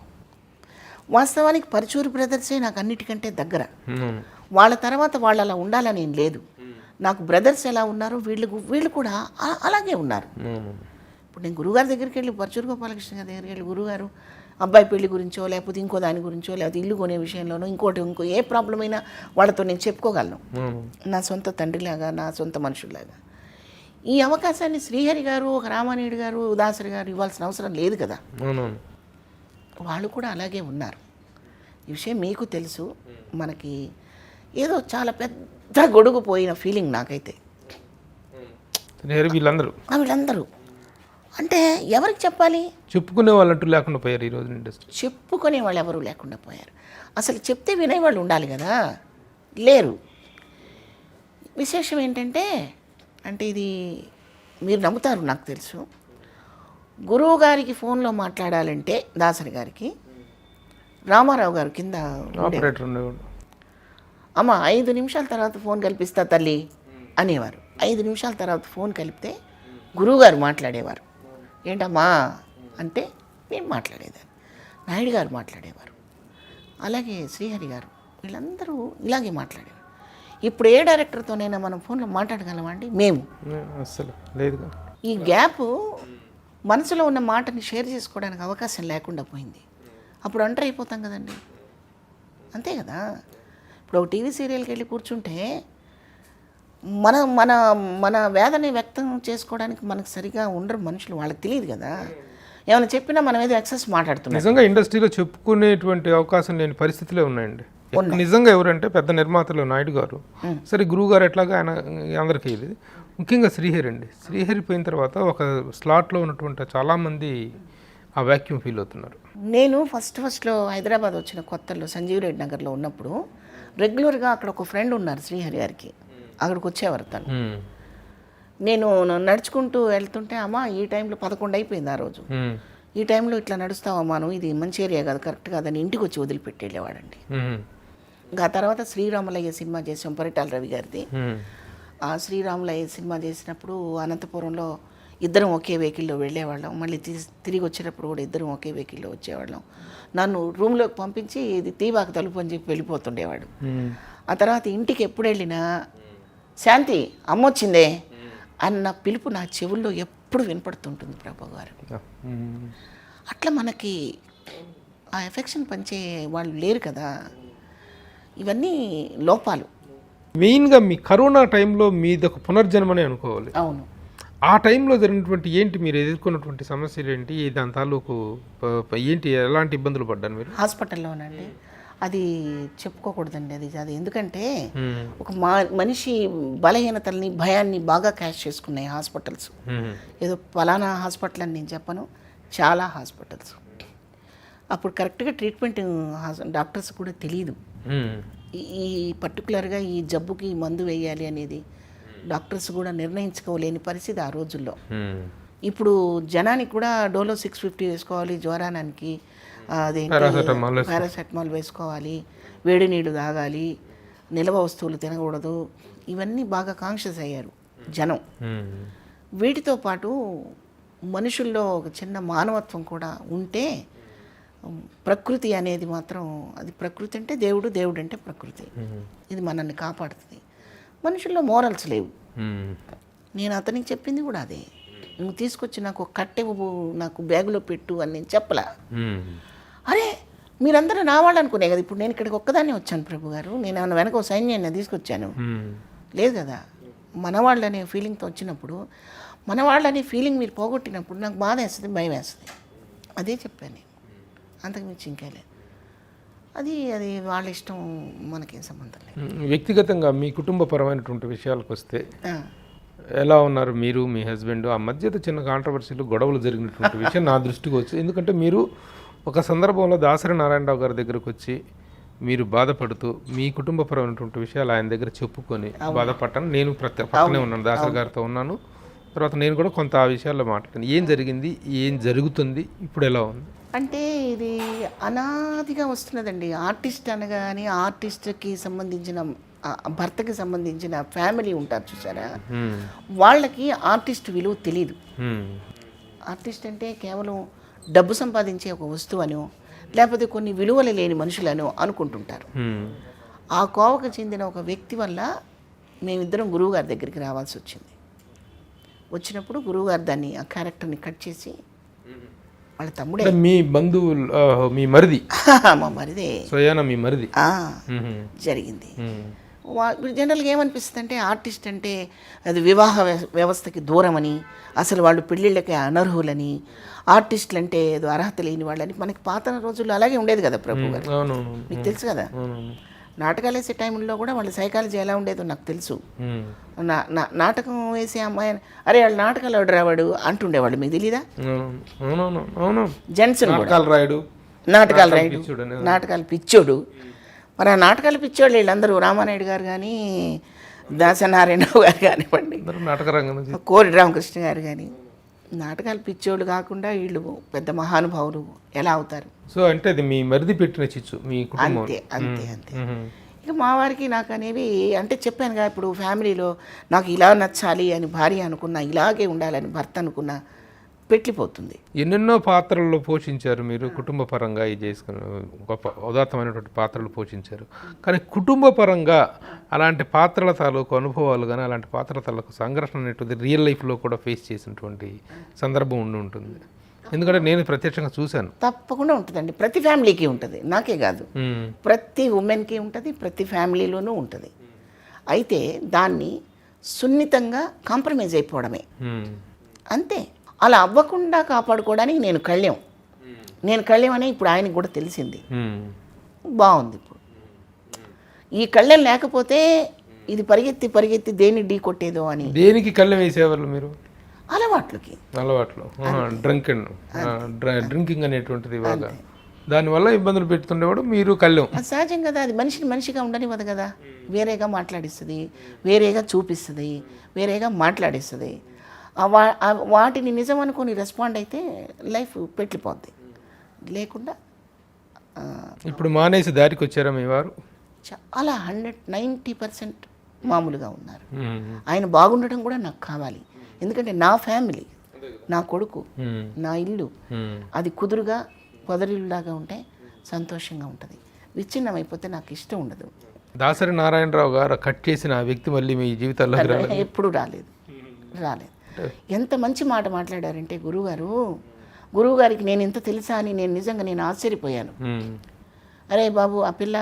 వాస్తవానికి పరచూరి బ్రదర్సే నాకు అన్నిటికంటే దగ్గర. వాళ్ళ తర్వాత వాళ్ళు అలా ఉండాలని ఏం లేదు. నాకు బ్రదర్స్ ఎలా ఉన్నారో వీళ్ళు కూడా అలాగే ఉన్నారు. ఇప్పుడు నేను గురుగారి దగ్గరికి వెళ్ళి, పరచూరు గోపాలకృష్ణ గారి దగ్గరికి వెళ్ళి, గురుగారు అబ్బాయి పెళ్లి గురించో లేకపోతే ఇంకో దాని గురించో లేకపోతే ఇల్లు కొనే విషయంలోనో ఇంకో ఏ ప్రాబ్లం అయినా వాళ్ళతో నేను చెప్పుకోగలను, నా సొంత తండ్రిలాగా, నా సొంత మనుషుల్లాగా. ఈ అవకాశాన్ని శ్రీహరి గారు, ఒక రామానాయుడు గారు, దాసరి గారు ఇవ్వాల్సిన అవసరం లేదు కదా. వాళ్ళు కూడా అలాగే ఉన్నారు. ఈ విషయం మీకు తెలుసు. మనకి ఏదో చాలా పెద్ద గొడుగు పోయిన ఫీలింగ్ నాకైతే. వీళ్ళందరూ అంటే ఎవరికి చెప్పాలి? చెప్పుకునే వాళ్ళంటూ లేకుండా పోయారు ఈరోజు ఇండస్ట్రీ. చెప్పుకునే వాళ్ళు ఎవరు లేకుండా పోయారు. అసలు చెప్తే వినేవాళ్ళు ఉండాలి కదా, లేరు. విశేషం ఏంటంటే, అంటే ఇది మీరు నమ్ముతారు నాకు తెలుసు, గురువు గారికి ఫోన్లో మాట్లాడాలంటే దాసరి గారికి రామారావు గారు కింద ఆపరేటర్ ఉండేవాడు. అమ్మ 5 నిమిషాల తర్వాత ఫోన్ కల్పిస్తా తల్లి అనేవారు. 5 నిమిషాల తర్వాత ఫోన్ కలిపితే గురువుగారు మాట్లాడేవారు. ఏంటమ్మా అంటే నేను మాట్లాడేదాన్ని, నాయుడు గారు మాట్లాడేవారు, అలాగే శ్రీహరి గారు, వీళ్ళందరూ ఇలాగే మాట్లాడేవారు. ఇప్పుడు ఏ డైరెక్టర్తోనైనా మనం ఫోన్లో మాట్లాడగలమా అండి? మేము అసలు లేదు. ఈ గ్యాప్ మనసులో ఉన్న మాటని షేర్ చేసుకోవడానికి అవకాశం లేకుండా పోయింది. అప్పుడు అంటర్ అయిపోతాం కదండి, అంతే కదా. ఇప్పుడు ఒక టీవీ సీరియల్కి వెళ్ళి కూర్చుంటే మన మన మన వేదన వ్యక్తం చేసుకోవడానికి మనకు సరిగా ఉండరు మనుషులు, వాళ్ళకి తెలియదు కదా. ఏమైనా చెప్పినా మనం ఏదో ఎక్సెస్ మాట్లాడుతున్నాం. నిజంగా ఇండస్ట్రీలో చెప్పుకునేటువంటి అవకాశం లేని పరిస్థితులే ఉన్నాయండి. నిజంగా ఎవరంటే పెద్ద నిర్మాతలు నాయుడు గారు, సరే గురువు గారు ఎట్లాగా ఆయన అందరికీ ఇది, ముఖ్యంగా శ్రీహరి అండి. శ్రీహరి పోయిన తర్వాత ఒక స్లాట్లో ఉన్నటువంటి చాలామంది ఆ వ్యాక్యూమ్ ఫీల్ అవుతున్నారు. నేను ఫస్ట్లో హైదరాబాద్ వచ్చిన కొత్తలో సంజీవ్ రెడ్డి నగర్లో ఉన్నప్పుడు రెగ్యులర్గా అక్కడ ఒక ఫ్రెండ్ ఉన్నారు శ్రీహరి గారికి, అక్కడికి వచ్చేవారు తను. నేను నడుచుకుంటూ వెళ్తుంటే అమ్మ ఈ టైంలో 11 అయిపోయింది ఆ రోజు, ఈ టైంలో ఇట్లా నడుస్తావమ్మా నువ్వు, ఇది మంచి ఏరియా కాదు, కరెక్ట్ కాదని ఇంటికి వచ్చి వదిలిపెట్టి వెళ్ళేవాడండి. ఇంకా తర్వాత శ్రీరాములయ్య సినిమా చేసాం పరిటాల రవి గారిది. ఆ శ్రీరాములయ్య సినిమా చేసినప్పుడు అనంతపురంలో ఇద్దరం ఒకే వెహికల్లో వెళ్ళేవాళ్ళం, మళ్ళీ తిరిగి వచ్చేటప్పుడు కూడా ఇద్దరం ఒకే వెహికల్లో వచ్చేవాళ్ళం. నన్ను రూమ్లోకి పంపించి ఇది తీవాక తలుపు అని చెప్పి వెళ్ళిపోతుండేవాడు. ఆ తర్వాత ఇంటికి ఎప్పుడు వెళ్ళినా శాంతి అమ్మొచ్చిందే అన్న పిలుపు నా చెవుల్లో ఎప్పుడు వినపడుతుంటుంది ప్రభు గారు. అట్లా మనకి ఆ ఎఫెక్షన్ పంచే వాళ్ళు లేరు కదా, ఇవన్నీ లోపాలు. మెయిన్గా మీ కరోనా టైంలో మీది ఒక పునర్జన్మనే అనుకోవాలి. అవును, ఆ టైంలో జరిగినటువంటి ఏంటి, మీరు ఎదుర్కొన్నటువంటి సమస్యలు ఏంటి, దాని తాలూకు ఏంటి, ఎలాంటి ఇబ్బందులు పడ్డాను మీరు? హాస్పిటల్లోనండి అది చెప్పుకోకూడదండి, అది ఎందుకంటే ఒక మనిషి బలహీనతల్ని భయాన్ని బాగా క్యాష్ చేసుకున్నాయి హాస్పిటల్స్. ఏదో ఫలానా హాస్పిటల్ అని నేను చెప్పను, చాలా హాస్పిటల్స్. అప్పుడు కరెక్ట్గా ట్రీట్మెంట్ డాక్టర్స్ కూడా తెలియదు, ఈ పర్టికులర్గా ఈ జబ్బుకి మందు వేయాలి అనేది డాక్టర్స్ కూడా నిర్ణయించుకోలేని పరిస్థితి ఆ రోజుల్లో. ఇప్పుడు జనానికి కూడా డోలో 650 వేసుకోవాలి, జ్వరానికి అదేంటి పారాసెటమాల్ వేసుకోవాలి, వేడి నీళ్ళు తాగాలి, నిల్వ వస్తువులు తినకూడదు, ఇవన్నీ బాగా కాన్షియస్ అయ్యారు జనం. వీటితో పాటు మనుషుల్లో ఒక చిన్న మానవత్వం కూడా ఉంటే ప్రకృతి అనేది మాత్రం, అది ప్రకృతి అంటే దేవుడు, దేవుడు అంటే ప్రకృతి, ఇది మనల్ని కాపాడుతుంది. మనుషుల్లో మోరల్స్ లేవు. నేను అతనికి చెప్పింది కూడా అదే, నువ్వు తీసుకొచ్చి నాకు ఒక కట్టె నాకు బ్యాగులో పెట్టు అని నేను చెప్పలా. అరే మీరందరూ నా వాళ్ళు అనుకునే కదా, ఇప్పుడు నేను ఇక్కడికి ఒక్కదాన్ని వచ్చాను ప్రభు గారు, నేను ఏమైనా వెనక ఒక సైన్యాన్ని తీసుకొచ్చాను లేదు కదా. మనవాళ్ళు అనే ఫీలింగ్తో వచ్చినప్పుడు, మనవాళ్ళు అనే ఫీలింగ్ మీరు పోగొట్టినప్పుడు నాకు బాధ వేస్తుంది, భయం వేస్తుంది. అదే చెప్పాను నేను, అంతకుమించి ఇంకే లేదు. అది వాళ్ళ ఇష్టం, మనకేం సంబంధం లేదు. వ్యక్తిగతంగా మీ కుటుంబపరమైనటువంటి విషయాలకు వస్తే ఎలా ఉన్నారు మీరు, మీ హస్బెండ్? ఆ మధ్య చిన్న కాంట్రవర్సీలు, గొడవలు జరిగినటువంటి విషయం నా దృష్టికి వచ్చి, ఎందుకంటే మీరు ఒక సందర్భంలో దాసరి నారాయణరావు గారి దగ్గరకు వచ్చి మీరు బాధపడుతూ మీ కుటుంబపరమైనటువంటి విషయాలు ఆయన దగ్గర చెప్పుకొని బాధపడ్డాను. నేను పక్కనే ఉన్నాను, దాసరి గారితో ఉన్నాను. తర్వాత నేను కూడా కొంత ఆ విషయాల్లో మాట్లాడాను. ఏం జరిగింది, ఏం జరుగుతుంది, ఇప్పుడు ఎలా ఉంది అంటే ఇది అనాదిగా వస్తున్నదండి. ఆర్టిస్ట్ అనగానే ఆర్టిస్ట్కి సంబంధించిన భర్తకి సంబంధించిన ఫ్యామిలీ ఉంటారు చూసారా, వాళ్ళకి ఆర్టిస్ట్ విలువ తెలీదు. ఆర్టిస్ట్ అంటే కేవలం డబ్బు సంపాదించే ఒక వస్తువు అనో, లేకపోతే కొన్ని విలువలు లేని మనుషులను అనుకుంటుంటారు. ఆ కోవకు చెందిన ఒక వ్యక్తి వల్ల మేమిద్దరం గురువుగారి దగ్గరికి రావాల్సి వచ్చింది. వచ్చినప్పుడు గురువుగారు దాన్ని ఆ క్యారెక్టర్ని కట్ చేసి, వాళ్ళ తమ్ముడే, మీ బంధువులు, మీ మరిది, మా మరిదే సోయానా మీ మరిది జరిగింది. జనరల్గా ఏమనిపిస్తుంది అంటే ఆర్టిస్ట్ అంటే అది వివాహ వ్యవస్థకి దూరమని, అసలు వాళ్ళు పెళ్ళిళ్ళకి అనర్హులని, ఆర్టిస్టులు అంటే ఏదో అర్హత లేని వాళ్ళని. మనకి పాత రోజుల్లో అలాగే ఉండేది కదా ప్రభు గారు, మీకు తెలుసు కదా. నాటకాలు వేసే టైంలో కూడా వాళ్ళ సైకాలజీ ఎలా ఉండేదో నాకు తెలుసు. నాటకం వేసే అమ్మాయి అరే వాళ్ళు నాటకాలు రావాడు అంటుండేవాళ్ళు, మీకు తెలీదా? జెంట్స్ నాటకాలు రాయడు, నాటకాలు పిచ్చోడు. మరి ఆ నాటకాలు పిచ్చోళ్ళు వీళ్ళందరూ రామానాయుడు గారు కానీ, దాసనారాయణరావు గారు కానివ్వండి, కోరి రామకృష్ణ గారు కానీ, నాటకాలు పిచ్చోళ్ళు కాకుండా వీళ్ళు పెద్ద మహానుభావులు ఎలా అవుతారు? సో అంటే అది మీ మరిది పెట్టిన చిచ్చు, మీ కుటుంబం. అంతే అంతే అంతే. ఇక మా వారికి నాకు అనేవి అంటే చెప్పానుగా, ఇప్పుడు ఫ్యామిలీలో నాకు ఇలా నచ్చాలి అని భార్య అనుకున్నా, ఇలాగే ఉండాలని భర్త అనుకున్నా పెట్టిపోతుంది. ఎన్నెన్నో పాత్రల్లో పోషించారు మీరు, కుటుంబ పరంగా ఇది చేసుకుని గొప్ప ఉదాత్తమైనటువంటి పాత్రలు పోషించారు. కానీ కుటుంబ పరంగా అలాంటి పాత్రల తాలూకు అనుభవాలు కానీ, అలాంటి పాత్రల తాలూకు సంఘర్షణ అనేటువంటి రియల్ లైఫ్లో కూడా ఫేస్ చేసినటువంటి సందర్భం ఉండి ఉంటుంది. ఎందుకంటే నేను ప్రత్యక్షంగా చూశాను. తప్పకుండా ఉంటుందండి, ప్రతి ఫ్యామిలీకి ఉంటుంది, నాకే కాదు, ప్రతి ఉమెన్కి ఉంటుంది, ప్రతి ఫ్యామిలీలోనూ ఉంటుంది. అయితే దాన్ని సున్నితంగా కాంప్రమైజ్ అయిపోవడమే, అంతే. అలా అవ్వకుండా కాపాడుకోవడానికి నేను కళ్యం అని ఇప్పుడు ఆయనకు కూడా తెలిసింది. బాగుంది. ఇప్పుడు ఈ కళ్ళెం లేకపోతే ఇది పరిగెత్తి దేన్ని ఢీ కొట్టేదో అని. దేనికి కళ్ళెం వేసేవాళ్ళు మీరు? అలవాట్లు డ్రింకింగ్ అనేటువంటిది బాగా, దానివల్ల ఇబ్బందులు పెడుతుండేవాడు. మీరు కళ్ళెం అది సహజం కదా, అది మనిషిగా ఉండనివ్వదు కదా. వేరేగా మాట్లాడిస్తుంది, వేరేగా చూపిస్తుంది, వేరేగా మాట్లాడిస్తుంది. వాటిని నిజం అనుకొని రెస్పాండ్ అయితే లైఫ్ పెట్టిపోద్ది. లేకుండా ఇప్పుడు మానేసి దారికి వచ్చారా మీ వారు? చాలా 90% మామూలుగా ఉన్నారు. ఆయన బాగుండటం కూడా నాకు కావాలి. ఎందుకంటే నా ఫ్యామిలీ, నా కొడుకు, నా ఇల్లు అది కుదురుగా పొదరిల్లులాగా ఉంటే సంతోషంగా ఉంటుంది. విచ్ఛిన్నం అయిపోతే నాకు ఇష్టం ఉండదు. దాసరి నారాయణరావు గారు కట్ చేసిన ఆ వ్యక్తి మళ్ళీ మీ జీవితాల్లో ఎప్పుడు రాలేదు. ఎంత మంచి మాట మాట్లాడారంటే గురువుగారికి నేను ఇంత తెలుసా అని నేను ఆశ్చర్యపోయాను. అరే బాబు, ఆ పిల్ల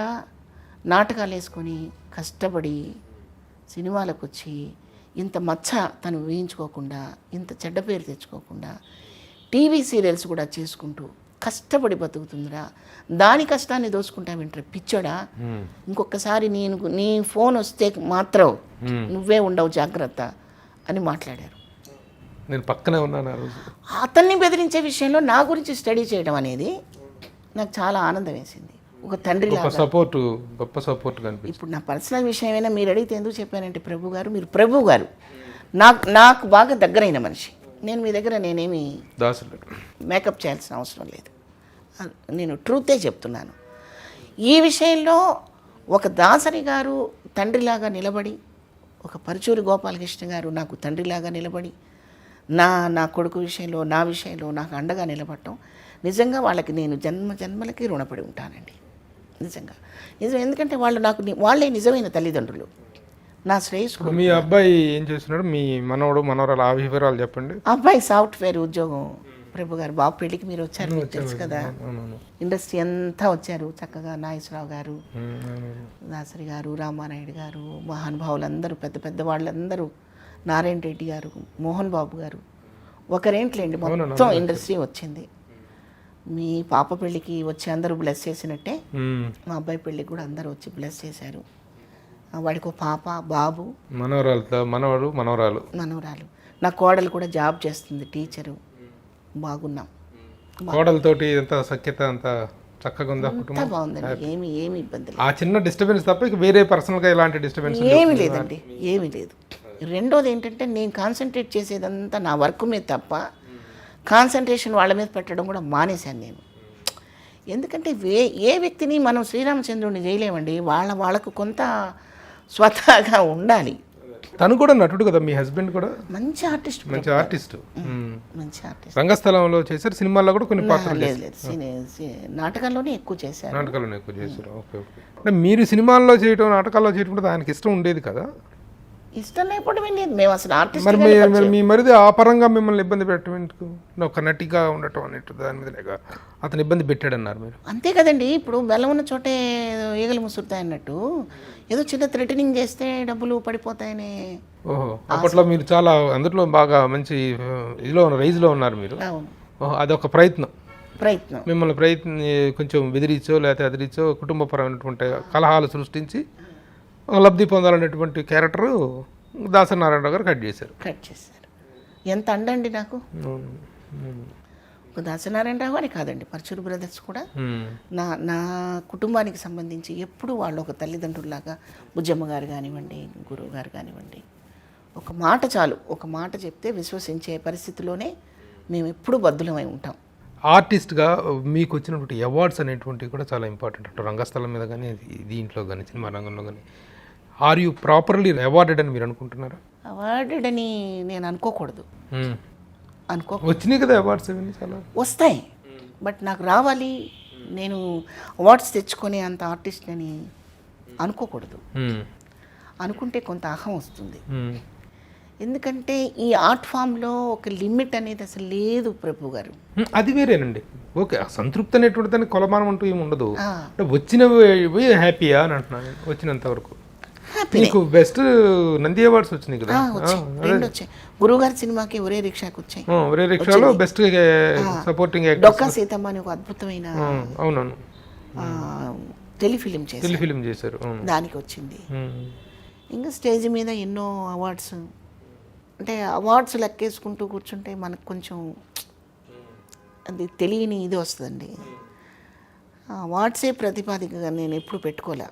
నాటకాలు వేసుకొని కష్టపడి సినిమాలకు వచ్చి ఇంత మచ్చ తను వేయించుకోకుండా, ఇంత చెడ్డ పేరు తెచ్చుకోకుండా టీవీ సీరియల్స్ కూడా చేసుకుంటూ కష్టపడి బతుకుతుందిరా. దాని కష్టాన్ని దోసుకుంటా వింటారు పిచ్చోడా. ఇంకొకసారి నీ ఫోన్ వస్తే మాత్రం నువ్వే ఉండవు, జాగ్రత్త అని మాట్లాడారు. నేను పక్కనే ఉన్నాను ఆ రోజు. అతన్ని బెదిరించే విషయంలో నా గురించి స్టడీ చేయడం అనేది నాకు చాలా ఆనందం వేసింది. ఒక తండ్రి గొప్ప సపోర్ట్ కనిపిస్తుంది. ఇప్పుడు నా పర్సనల్ విషయమైనా మీరు అడిగితే ఎందుకు చెప్పానంటే మీరు ప్రభు గారు నాకు బాగా దగ్గరైన మనిషి. నేను మీ దగ్గర నేనేమి మేకప్ చేయాల్సిన అవసరం లేదు. నేను ట్రూతే చెప్తున్నాను. ఈ విషయంలో ఒక దాసరి గారు తండ్రిలాగా నిలబడి, ఒక పరుచూరి గోపాలకృష్ణ గారు నాకు తండ్రిలాగా నిలబడి నా కొడుకు విషయంలో, నా విషయంలో నాకు అండగా నిలబడటం నిజంగా వాళ్ళకి నేను జన్మలకి రుణపడి ఉంటానండి. నిజం. ఎందుకంటే వాళ్ళే నిజమైన తల్లిదండ్రులు. నా శ్రేయస్సు. మీ అబ్బాయి ఏం చేస్తున్నాడు? మీ మనవరాలు ఆ వివరాలు చెప్పండి. అబ్బాయి సాఫ్ట్వేర్ ఉద్యోగం. ప్రభు గారు బాబు పెళ్ళికి మీరు వచ్చారు, మీకు తెలుసు కదా. ఇండస్ట్రీ అంతా వచ్చారు చక్కగా. నాగేశ్వరరావు గారు, దాసరి గారు, రామానాయుడు గారు, మహానుభావులందరూ, పెద్ద వాళ్ళందరూ, నారాయణ రెడ్డి గారు, మోహన్ బాబు గారు, ఒకరేంట్లేండి మొత్తం ఇండస్ట్రీ వచ్చింది. మీ పాప పెళ్ళికి వచ్చి అందరూ బ్లెస్ చేసినట్టే మా అబ్బాయి పెళ్ళికి కూడా అందరూ వచ్చి బ్లెస్ చేశారు. వాడికి ఒక పాప, బాబు, మనవరాలు. నా కోడలు కూడా జాబ్ చేస్తుంది, టీచరు. బాగున్నాం. కోడలతోటి ఎంత సఖ్యత, అంత చక్కగా ఉందా? అంతా బాగుందండి. ఏమి ఇబ్బంది లేదు. ఆ చిన్న డిస్టర్బెన్స్ తప్ప వేరే పర్సనల్గా ఎలాంటి డిస్టర్బెన్స్ ఏమీ లేదండి, ఏమీ లేదు. రెండోది ఏంటంటే నేను కాన్సన్ట్రేట్ చేసేదంతా నా వర్క్ మీద తప్ప కాన్సన్ట్రేషన్ వాళ్ళ మీద పెట్టడం కూడా మానేశాను నేను. ఎందుకంటే ఏ వ్యక్తిని మనం శ్రీరామచంద్రుడిని చేయలేమండి. వాళ్ళకు కొంత స్వతహాగా ఉండాలి. తను కూడా నటుడు కదా, మీ హస్బెండ్ కూడా మంచి ఆర్టిస్ట్. మంచి ఆర్టిస్ట్. రంగస్థలంలో చేశారు, సినిమాల్లో కూడా కొన్ని పాత్రలు. నాటకాల్లోనే ఎక్కువ చేశారు. ఓకే. అంటే మీరు సినిమాల్లో చేయటం, నాటకాల్లో చేయటం ఆయనకి ఇష్టం ఉండేది కదా? ఇష్టం లేకపోవడం లేదు. మేము అసలు ఆర్టిస్ట్. మరి మీ మరిది ఆ పరంగా మిమ్మల్ని ఇబ్బంది పెట్టడం ఎందుకు? ఒక నటిగా ఉండటం అనేట్టు దాని మీద అతను ఇబ్బంది పెట్టాడన్నారు మీరు. అంతే కదండి. ఇప్పుడు బెల్లం ఉన్న చోటే ఈగలు ముసురుతాయి అన్నట్టు, ఏదో చిన్న థ్రెటనింగ్ చేస్తే డబ్బులు పడిపోతాయని. ఓహో, అప్పట్లో మీరు చాలా అందులో బాగా మంచి రైజ్లో ఉన్నారు మీరు. ఓహో, అదొక ప్రయత్నం మిమ్మల్ని కొంచెం బెదిరించో లేకపోతే అదిరించో కుటుంబపరమైనటువంటి కలహాలు సృష్టించి లబ్ధి పొందాలనేటువంటి క్యారెక్టర్ దాసరి నారాయణరావు గారు కట్ చేశారు. ఎంత అండండి నాకు. దాసరి నారాయణరావు గారే కాదండి, పరచూరు బ్రదర్స్ కూడా నా కుటుంబానికి సంబంధించి ఎప్పుడు వాళ్ళు ఒక తల్లిదండ్రుల్లాగా, బుజ్జమ్మ గారు కానివ్వండి, గురువు గారు కానివ్వండి, ఒక మాట చాలు, ఒక మాట చెప్తే విశ్వసించే పరిస్థితిలోనే మేము ఎప్పుడూ బద్దులమై ఉంటాం. ఆర్టిస్ట్గా మీకు వచ్చినటువంటి అవార్డ్స్ అనేటువంటివి కూడా చాలా ఇంపార్టెంట్. అటు రంగస్థలం మీద కానీ, దీంట్లో కానీ, సినిమా రంగంలో కానీ. ఆర్ యూ ప్రాపర్లీ అవార్డెడ్ అని మీరు అనుకుంటున్నారా? అవార్డెడ్ అని నేను అనుకోకూడదు. వచ్చినాయి కదా అవార్డ్స్, ఇవన్నీ చాలా వస్తాయి. బట్ నాకు రావాలి, నేను అవార్డ్స్ తెచ్చుకొని అంత ఆర్టిస్ట్ అని అనుకోకూడదు. అనుకుంటే కొంత అహం వస్తుంది. ఎందుకంటే ఈ ఆర్ట్ ఫామ్లో ఒక లిమిట్ అనేది అసలు లేదు ప్రభు గారు. అది వేరేనండి. ఓకే, సంతృప్తి అనేటువంటి దానికి కొలమానం అంటూ ఏమి ఉండదు. వచ్చిన హ్యాపీయా అని అంటున్నాను, వచ్చినంత వరకు హ్యాపీనే. నీకు బెస్ట్ నంది అవార్డ్స్ వచ్చినాయి కదా. వచ్చాయి, 2 వచ్చాయి. గురువుగారి సినిమాకి ఒరే రిక్షాకి వచ్చాయి. ఒరే రిక్షాలో బెస్ట్ సపోర్టింగ్ డొక్కా సీతమ్మ అని ఒక అద్భుతమైన అవునవును టెలిఫిలిం చేశారు, టెలిఫిలిం చేశారు. దానికి వచ్చింది. ఇంకా స్టేజ్ మీద ఎన్నో అవార్డ్స్, అంటే అవార్డ్స్ లెక్కేసుకుంటూ కూర్చుంటే మనకు కొంచెం అది తెలియని ఇది వస్తుందండి. అవార్డ్సే ప్రతిపాదికగా నేను ఎప్పుడు పెట్టుకోలే.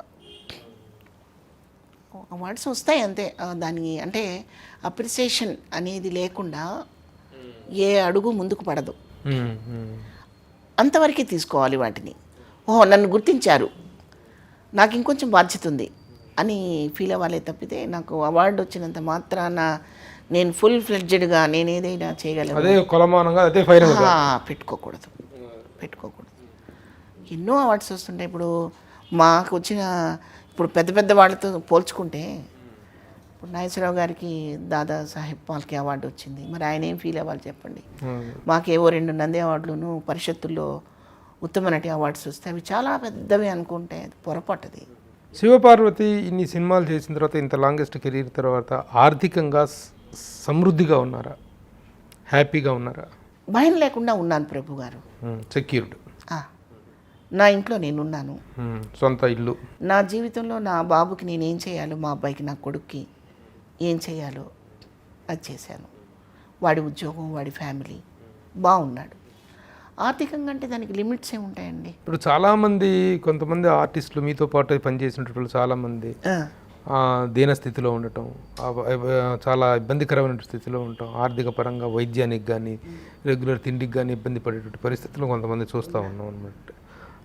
అవార్డ్స్ వస్తాయి అంతే, దానికి అంటే అప్రిసియేషన్ అనేది లేకుండా ఏ అడుగు ముందుకు పడదు. అంతవరకే తీసుకోవాలి వాటిని. ఓహో నన్ను గుర్తించారు, నాకు ఇంకొంచెం బాధ్యత ఉంది అని ఫీల్ అవ్వాలే తప్పితే నాకు అవార్డు వచ్చినంత మాత్రాన నేను ఫుల్ ఫ్లెడ్జెడ్గా నేను ఏదైనా చేయగలను పెట్టుకోకూడదు. ఎన్నో అవార్డ్స్ వస్తుంటాయి. ఇప్పుడు మాకు వచ్చిన ఇప్పుడు పెద్ద పెద్ద వాళ్ళతో పోల్చుకుంటే ఇప్పుడు నాగేశ్వరరావు గారికి దాదా సాహెబ్ ఫాల్కే అవార్డు వచ్చింది. మరి ఆయన ఏం ఫీల్ అవ్వాలి చెప్పండి. మాకేవో 2 నంది అవార్డులను పరిషత్తుల్లో ఉత్తమ నటి అవార్డ్స్ వస్తాయి. అవి చాలా పెద్దవి అనుకుంటే పొరపాటుది. శివపార్వతి ఇన్ని సినిమాలు చేసిన తర్వాత, ఇంత లాంగెస్ట్ కెరీర్ తర్వాత ఆర్థికంగా సమృద్ధిగా ఉన్నారా, హ్యాపీగా ఉన్నారా? భయం లేకుండా ఉన్నాను ప్రభు గారు. సెక్యూర్డ్, నా ఇంట్లో నేనున్నాను, సొంత ఇల్లు. నా జీవితంలో నా బాబుకి నేను ఏం చేయాలో, మా అబ్బాయికి నా కొడుక్కి ఏం చేయాలో అది చేశాను. వాడి ఉద్యోగం, వాడి ఫ్యామిలీ బాగున్నాడు. ఆర్థికంగా అంటే దానికి లిమిట్స్ ఏమి ఉంటాయండి. ఇప్పుడు చాలామంది, కొంతమంది ఆర్టిస్టులు మీతో పాటు పనిచేసినటువంటి చాలామంది దీన స్థితిలో ఉండటం, చాలా ఇబ్బందికరమైన స్థితిలో ఉండటం, ఆర్థిక పరంగా వైద్యానికి కానీ రెగ్యులర్ తిండికి కానీ ఇబ్బంది పడేటువంటి పరిస్థితులు కొంతమంది చూస్తూ ఉన్నాం అన్నమాట.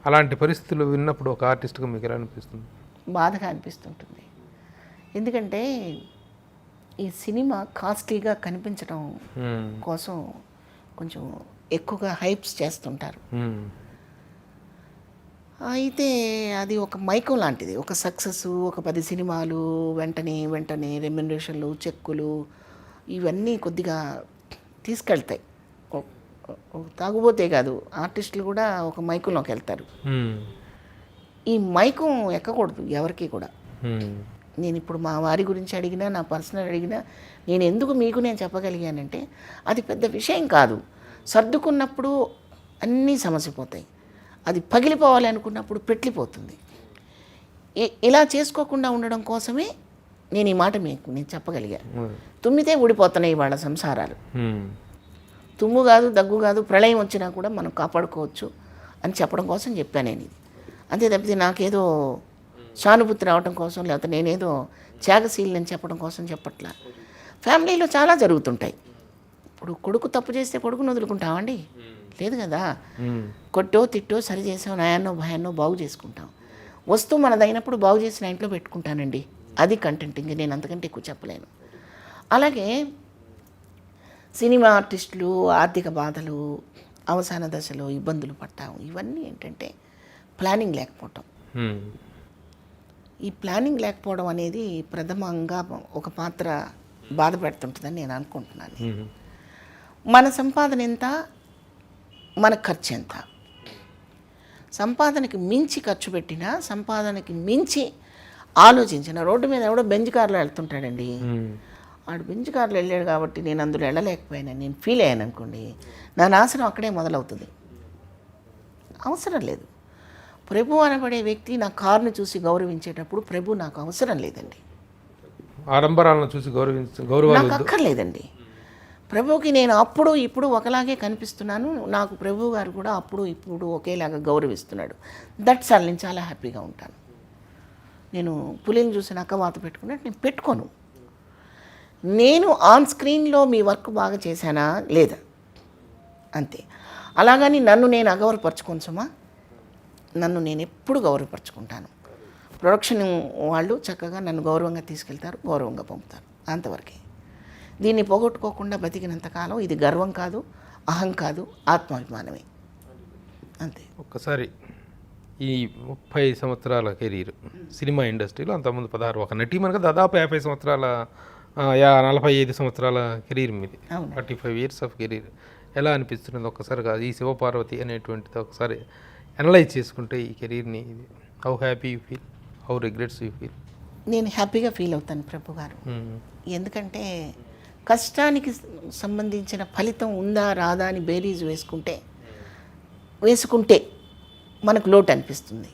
అలాంటి పరిస్థితులు విన్నప్పుడు ఒక ఆర్టిస్ట్గా మీకు ఎలా అనిపిస్తుంది? బాధగా అనిపిస్తుంటుంది. ఎందుకంటే ఈ సినిమా కాస్ట్లీగా కనిపించడం కోసం కొంచెం ఎక్కువగా హైప్స్ చేస్తుంటారు. అయితే అది ఒక మైకం లాంటిది. ఒక సక్సెస్, ఒక 10 సినిమాలు వెంటనే రెమ్యునరేషన్లు, చెక్కులు ఇవన్నీ కొద్దిగా తీసుకెళ్తాయి. తాగుబోతే కాదు, ఆర్టిస్టులు కూడా ఒక మైకంలోకి వెళ్తారు. ఈ మైకం ఎక్కకూడదు ఎవరికి కూడా. నేను ఇప్పుడు మా వారి గురించి అడిగినా, నా పర్సనల్ అడిగినా, నేను ఎందుకు మీకు నేను చెప్పగలిగానంటే అది పెద్ద విషయం కాదు. సర్దుకున్నప్పుడు అన్నీ సమసిపోతాయి. అది పగిలిపోవాలి అనుకున్నప్పుడు పెట్లిపోతుంది. ఇలా చేసుకోకుండా ఉండడం కోసమే నేను ఈ మాట మీకు నేను చెప్పగలిగాను. తుమ్మితే ఊడిపోతున్నాయి వాళ్ళ సంసారాలు. తుమ్ము కాదు, దగ్గు కాదు, ప్రళయం వచ్చినా కూడా మనం కాపాడుకోవచ్చు అని చెప్పడం కోసం చెప్పాను నేను ఇది. అంతే తప్పితే నాకేదో సానుభూతి రావడం కోసం, లేకపోతే నేనేదో త్యాగశీలని చెప్పడం కోసం చెప్పట్లా. ఫ్యామిలీలో చాలా జరుగుతుంటాయి. ఇప్పుడు కొడుకు తప్పు చేస్తే కొడుకును వదులుకుంటామండి? లేదు కదా. కొట్టో తిట్టో సరి చేసాం, నయాన్నో భయాన్నో బాగు చేసుకుంటాం. వస్తువు మనదైనప్పుడు బాగు చేసిన ఇంట్లో పెట్టుకుంటానండి. అది కంటెంట్. ఇంక నేను అంతకంటే ఎక్కువ చెప్పలేను. అలాగే సినిమా ఆర్టిస్టులు ఆర్థిక బాధలు, అవసాన దశలో ఇబ్బందులు పడతాం. ఇవన్నీ ఏంటంటే ప్లానింగ్ లేకపోవటం. ఈ ప్లానింగ్ లేకపోవడం అనేది ప్రథమంగా ఒక పాత్ర బాధ పెడుతుంటుందని నేను అనుకుంటున్నాను. మన సంపాదన ఎంత, మన ఖర్చు ఎంత. సంపాదనకి మించి ఖర్చు పెట్టినా, సంపాదనకి మించి ఆలోచించిన, రోడ్డు మీద ఎవడో బెంజ్ కార్లో వెళ్తుంటాడండి, వాడు బెంజ్ కార్లో వెళ్ళాడు కాబట్టి నేను అందులో వెళ్ళలేకపోయాను, నేను ఫీల్ అయ్యాను అనుకోండి, నా నాశనం అక్కడే మొదలవుతుంది. అవసరం లేదు. ప్రభు అనబడే వ్యక్తి నా కారుని చూసి గౌరవించేటప్పుడు ప్రభు నాకు అవసరం లేదండి. ఆడంబరాలను చూసి నాకు అక్కర్లేదండి. ప్రభువుకి నేను అప్పుడు ఇప్పుడు ఒకలాగే కనిపిస్తున్నాను. నాకు ప్రభు గారు కూడా అప్పుడు ఇప్పుడు ఒకేలాగా గౌరవిస్తున్నాడు. That's all. నేను చాలా హ్యాపీగా ఉంటాను. నేను పులిని చూసి నక్కవాత పెట్టుకున్నట్టు నేను పెట్టుకోను. నేను ఆన్ స్క్రీన్లో మీ వర్క్ బాగా చేశానా లేదా అంతే. అలాగని నన్ను నేను అగౌరవపరచుకోను సుమా. నన్ను నేను ఎప్పుడు గౌరవపరచుకుంటాను. ప్రొడక్షన్ వాళ్ళు చక్కగా నన్ను గౌరవంగా తీసుకెళ్తారు, గౌరవంగా పంపుతారు, అంతవరకే. దీన్ని పోగొట్టుకోకుండా బతికినంతకాలం ఇది గర్వం కాదు, అహం కాదు, ఆత్మాభిమానమే, అంతే. ఒక్కసారి ఈ 30 సంవత్సరాల కెరీర్ సినిమా ఇండస్ట్రీలో, అంతకుముందు 16, ఒక నటి మనకు దాదాపు 50 సంవత్సరాల 45 సంవత్సరాల కెరీర్ మీది, 45 years ఆఫ్ కెరీర్. ఎలా అనిపిస్తున్నది ఒక్కసారి కాదు, ఈ శివపార్వతి అనేటువంటిది ఒకసారి అనలైజ్ చేసుకుంటే ఈ కెరీర్ని, how happy you feel, how regrets you feel? నేను హ్యాపీగా ఫీల్ అవుతాను ప్రభు గారు. ఎందుకంటే కష్టానికి సంబంధించిన ఫలితం ఉందా రాదా అని బేరీజ్ వేసుకుంటే మనకు లోటు అనిపిస్తుంది.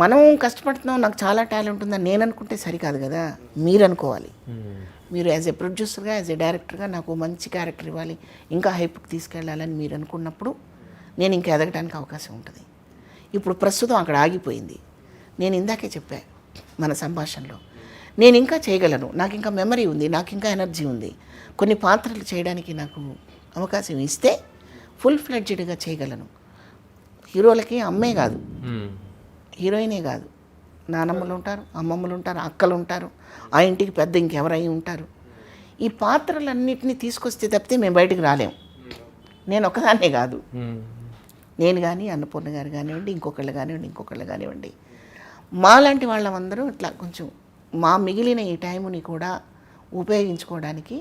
మనం కష్టపడుతున్నాం, నాకు చాలా టాలెంట్ ఉందని నేను అనుకుంటే సరికాదు కదా, మీరు అనుకోవాలి. మీరు యాజ్ ఏ ప్రొడ్యూసర్గా, యాజ్ ఏ డైరెక్టర్గా నాకు మంచి క్యారెక్టర్ ఇవ్వాలి, ఇంకా హైప్కి తీసుకెళ్ళాలని మీరు అనుకున్నప్పుడు నేను ఇంకా ఎదగడానికి అవకాశం ఉంటుంది. ఇప్పుడు ప్రస్తుతం అక్కడ ఆగిపోయింది. నేను ఇందాకే చెప్పా మన సంభాషణలో, నేను ఇంకా చేయగలను, నాకు ఇంకా మెమరీ ఉంది, నాకు ఇంకా ఎనర్జీ ఉంది, కొన్ని పాత్రలు చేయడానికి నాకు అవకాశం ఇస్తే ఫుల్ ఫ్లెడ్జ్డ్గా చేయగలను. హీరోలకి అమ్మే కాదు, హీరోయినే కాదు, నానమ్మలు ఉంటారు, అమ్మమ్మలు ఉంటారు, అక్కలు ఉంటారు, ఆ ఇంటికి పెద్ద ఇంకెవరై ఉంటారు. ఈ పాత్రలన్నింటినీ తీసుకొస్తే తప్పితే మేము బయటకు రాలేము. నేను ఒక్కదాన్నే కాదు, నేను కానీ అన్నపూర్ణ గారు కానివ్వండి, ఇంకొకళ్ళు కానివ్వండి, మాలాంటి వాళ్ళందరూ ఇట్లా కొంచెం మా మిగిలిన ఈ టైముని కూడా ఉపయోగించుకోవడానికి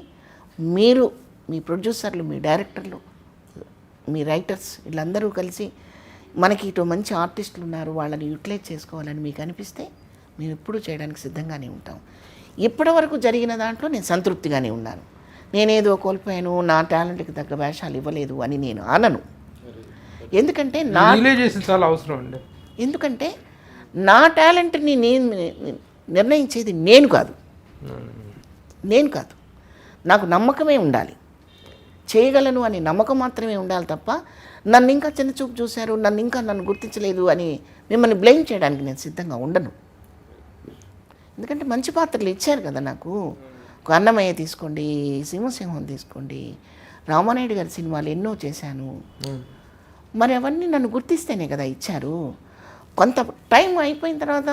మీరు, మీ ప్రొడ్యూసర్లు, మీ డైరెక్టర్లు, మీ రైటర్స్ వీళ్ళందరూ కలిసి మనకి ఇటు మంచి ఆర్టిస్టులు ఉన్నారు, వాళ్ళని యూటిలైజ్ చేసుకోవాలని మీకు అనిపిస్తే మేము ఎప్పుడూ చేయడానికి సిద్ధంగానే ఉంటాం. ఇప్పటివరకు జరిగిన దాంట్లో నేను సంతృప్తిగానే ఉన్నాను. నేనేదో కోల్పోయాను, నా టాలెంట్కి తగ్గ వేషాలు ఇవ్వలేదు అని నేను అనను. ఎందుకంటే చాలా అవసరం అండి. ఎందుకంటే నా టాలెంట్ని నేను నిర్ణయించేది నేను కాదు, నాకు నమ్మకమే ఉండాలి, చేయగలను అని నమ్మకం మాత్రమే ఉండాలి తప్ప నన్ను ఇంకా చిన్నచూపు చూశారు, నన్ను గుర్తించలేదు అని మిమ్మల్ని బ్లేమ్ చేయడానికి నేను సిద్ధంగా ఉండను. ఎందుకంటే మంచి పాత్రలు ఇచ్చారు కదా నాకు. అన్నమయ్య తీసుకోండి, సింహసింహం తీసుకోండి, రామానాయుడు గారి సినిమాలు ఎన్నో చేశాను. మరి అవన్నీ నన్ను గుర్తిస్తేనే కదా ఇచ్చారు. కొంత టైం అయిపోయిన తర్వాత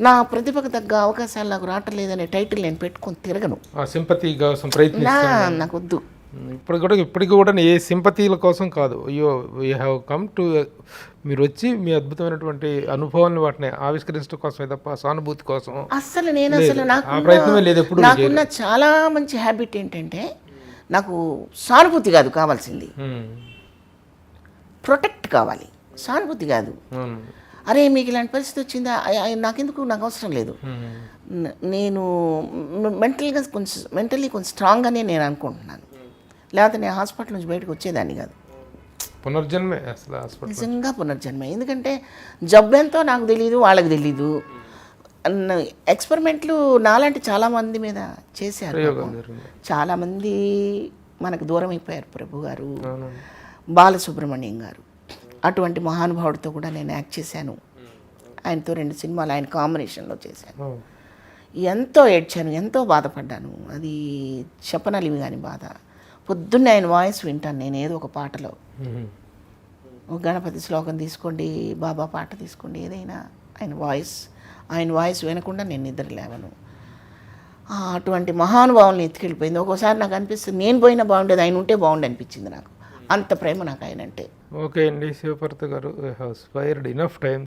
నా ప్రతిభకు తగ్గ అవకాశాలు నాకు రావట్లేదనే టైటిల్ నేను పెట్టుకొని తిరగను. నాకు వద్దు. ఇప్పటికి కూడా ఏ సింపతీల కోసం కాదు, యూ హ్యావ్ కమ్ టు, మీరు వచ్చి మీ అద్భుతమైనటువంటి అనుభవాన్ని వాటిని ఆవిష్కరించడం కోసమే తప్ప సానుభూతి కోసం అస్సలు నాకున్న చాలా మంచి హ్యాబిట్ ఏంటంటే నాకు సానుభూతి కాదు కావాల్సింది, ప్రొటెక్ట్ కావాలి, సానుభూతి కాదు. అరే మీకు ఇలాంటి పరిస్థితి వచ్చిందా, నాకెందుకు, నాకు అవసరం లేదు. నేను మెంటల్లీ కొంచెం స్ట్రాంగ్గానే నేను అనుకుంటున్నాను, లేకపోతే నేను హాస్పిటల్ నుంచి బయటకు వచ్చేదాన్ని కాదు. పునర్జన్మే అసలు, నిజంగా పునర్జన్మే. ఎందుకంటే జబ్బెంతో నాకు తెలీదు, వాళ్ళకి తెలీదు. ఎక్స్పెరిమెంట్లు నాలాంటి చాలామంది మీద చేశారు, చాలామంది మనకు దూరం అయిపోయారు. ప్రభు గారు, బాలసుబ్రహ్మణ్యం గారు, అటువంటి మహానుభావుడితో కూడా నేను యాక్ట్ చేశాను. ఆయనతో 2 సినిమాలు ఆయన కాంబినేషన్లో చేశాను. ఎంతో ఏడ్చాను, ఎంతో బాధపడ్డాను. అది చెప్పనలివి కాని బాధ. పొద్దున్నే ఆయన వాయిస్ వింటాను నేను ఏదో ఒక పాటలో. గణపతి శ్లోకం తీసుకోండి, బాబా పాట తీసుకోండి, ఏదైనా ఆయన వాయిస్ వినకుండా నేను నిద్ర లేవను. అటువంటి మహానుభావుల్ని ఎత్తుకెళ్ళిపోయింది. ఒక్కోసారి నాకు అనిపిస్తుంది నేను పోయినా బాగుండేది, ఆయన ఉంటే బాగుండి అనిపించింది నాకు. అంత ప్రేమ నాకు ఆయన అంటే. ఓకే అండి, శివపార్వతి గారు, యూ హ్యావ్ స్పైర్డ్ ఇనఫ్ టైం,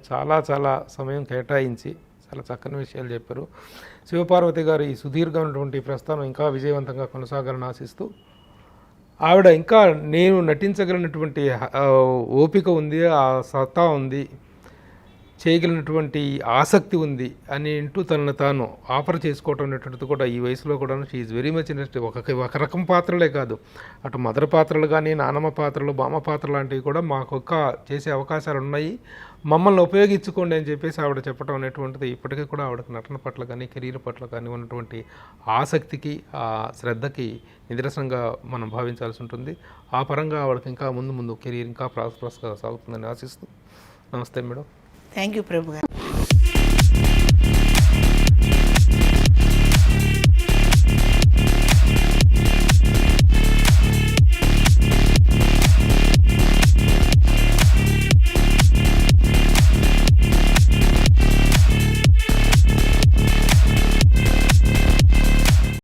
చాలా సమయం కేటాయించి చాలా చక్కని విషయాలు చెప్పారు. శివపార్వతి గారు ఈ సుదీర్ఘమైనటువంటి ప్రస్థానం ఇంకా విజయవంతంగా కొనసాగాలని ఆశిస్తూ, ఆవిడ ఇంకా నేను నటించగలిగినటువంటి ఓపిక ఉంది, ఆ సత్తా ఉంది, చేయగలిగినటువంటి ఆసక్తి ఉంది అని అంటూ తనను తాను ఆఫర్ చేసుకోవటం అనేటువంటిది కూడా ఈ వయసులో కూడా she is very much interest. ఒక రకం పాత్రలే కాదు, అటు మదర్ పాత్రలు కానీ, నానమ్మ పాత్రలు, బామ్మ పాత్రలు లాంటివి కూడా మాకొక్క చేసే అవకాశాలు ఉన్నాయి, మమ్మల్ని ఉపయోగించుకోండి అని చెప్పేసి ఆవిడ చెప్పడం అనేటువంటిది ఇప్పటికీ కూడా ఆవిడకి నటన పట్ల కానీ, కెరీర్ పట్ల కానీ ఉన్నటువంటి ఆసక్తికి, ఆ శ్రద్ధకి నిదర్శనంగా మనం భావించాల్సి ఉంటుంది. ఆ పరంగా ఆవిడకి ఇంకా ముందు కెరీర్ ఇంకా ప్రాస్పరస్గా సాగుతుందని ఆశిస్తూ, నమస్తే మేడం. థ్యాంక్ యూ ప్రభు గారు.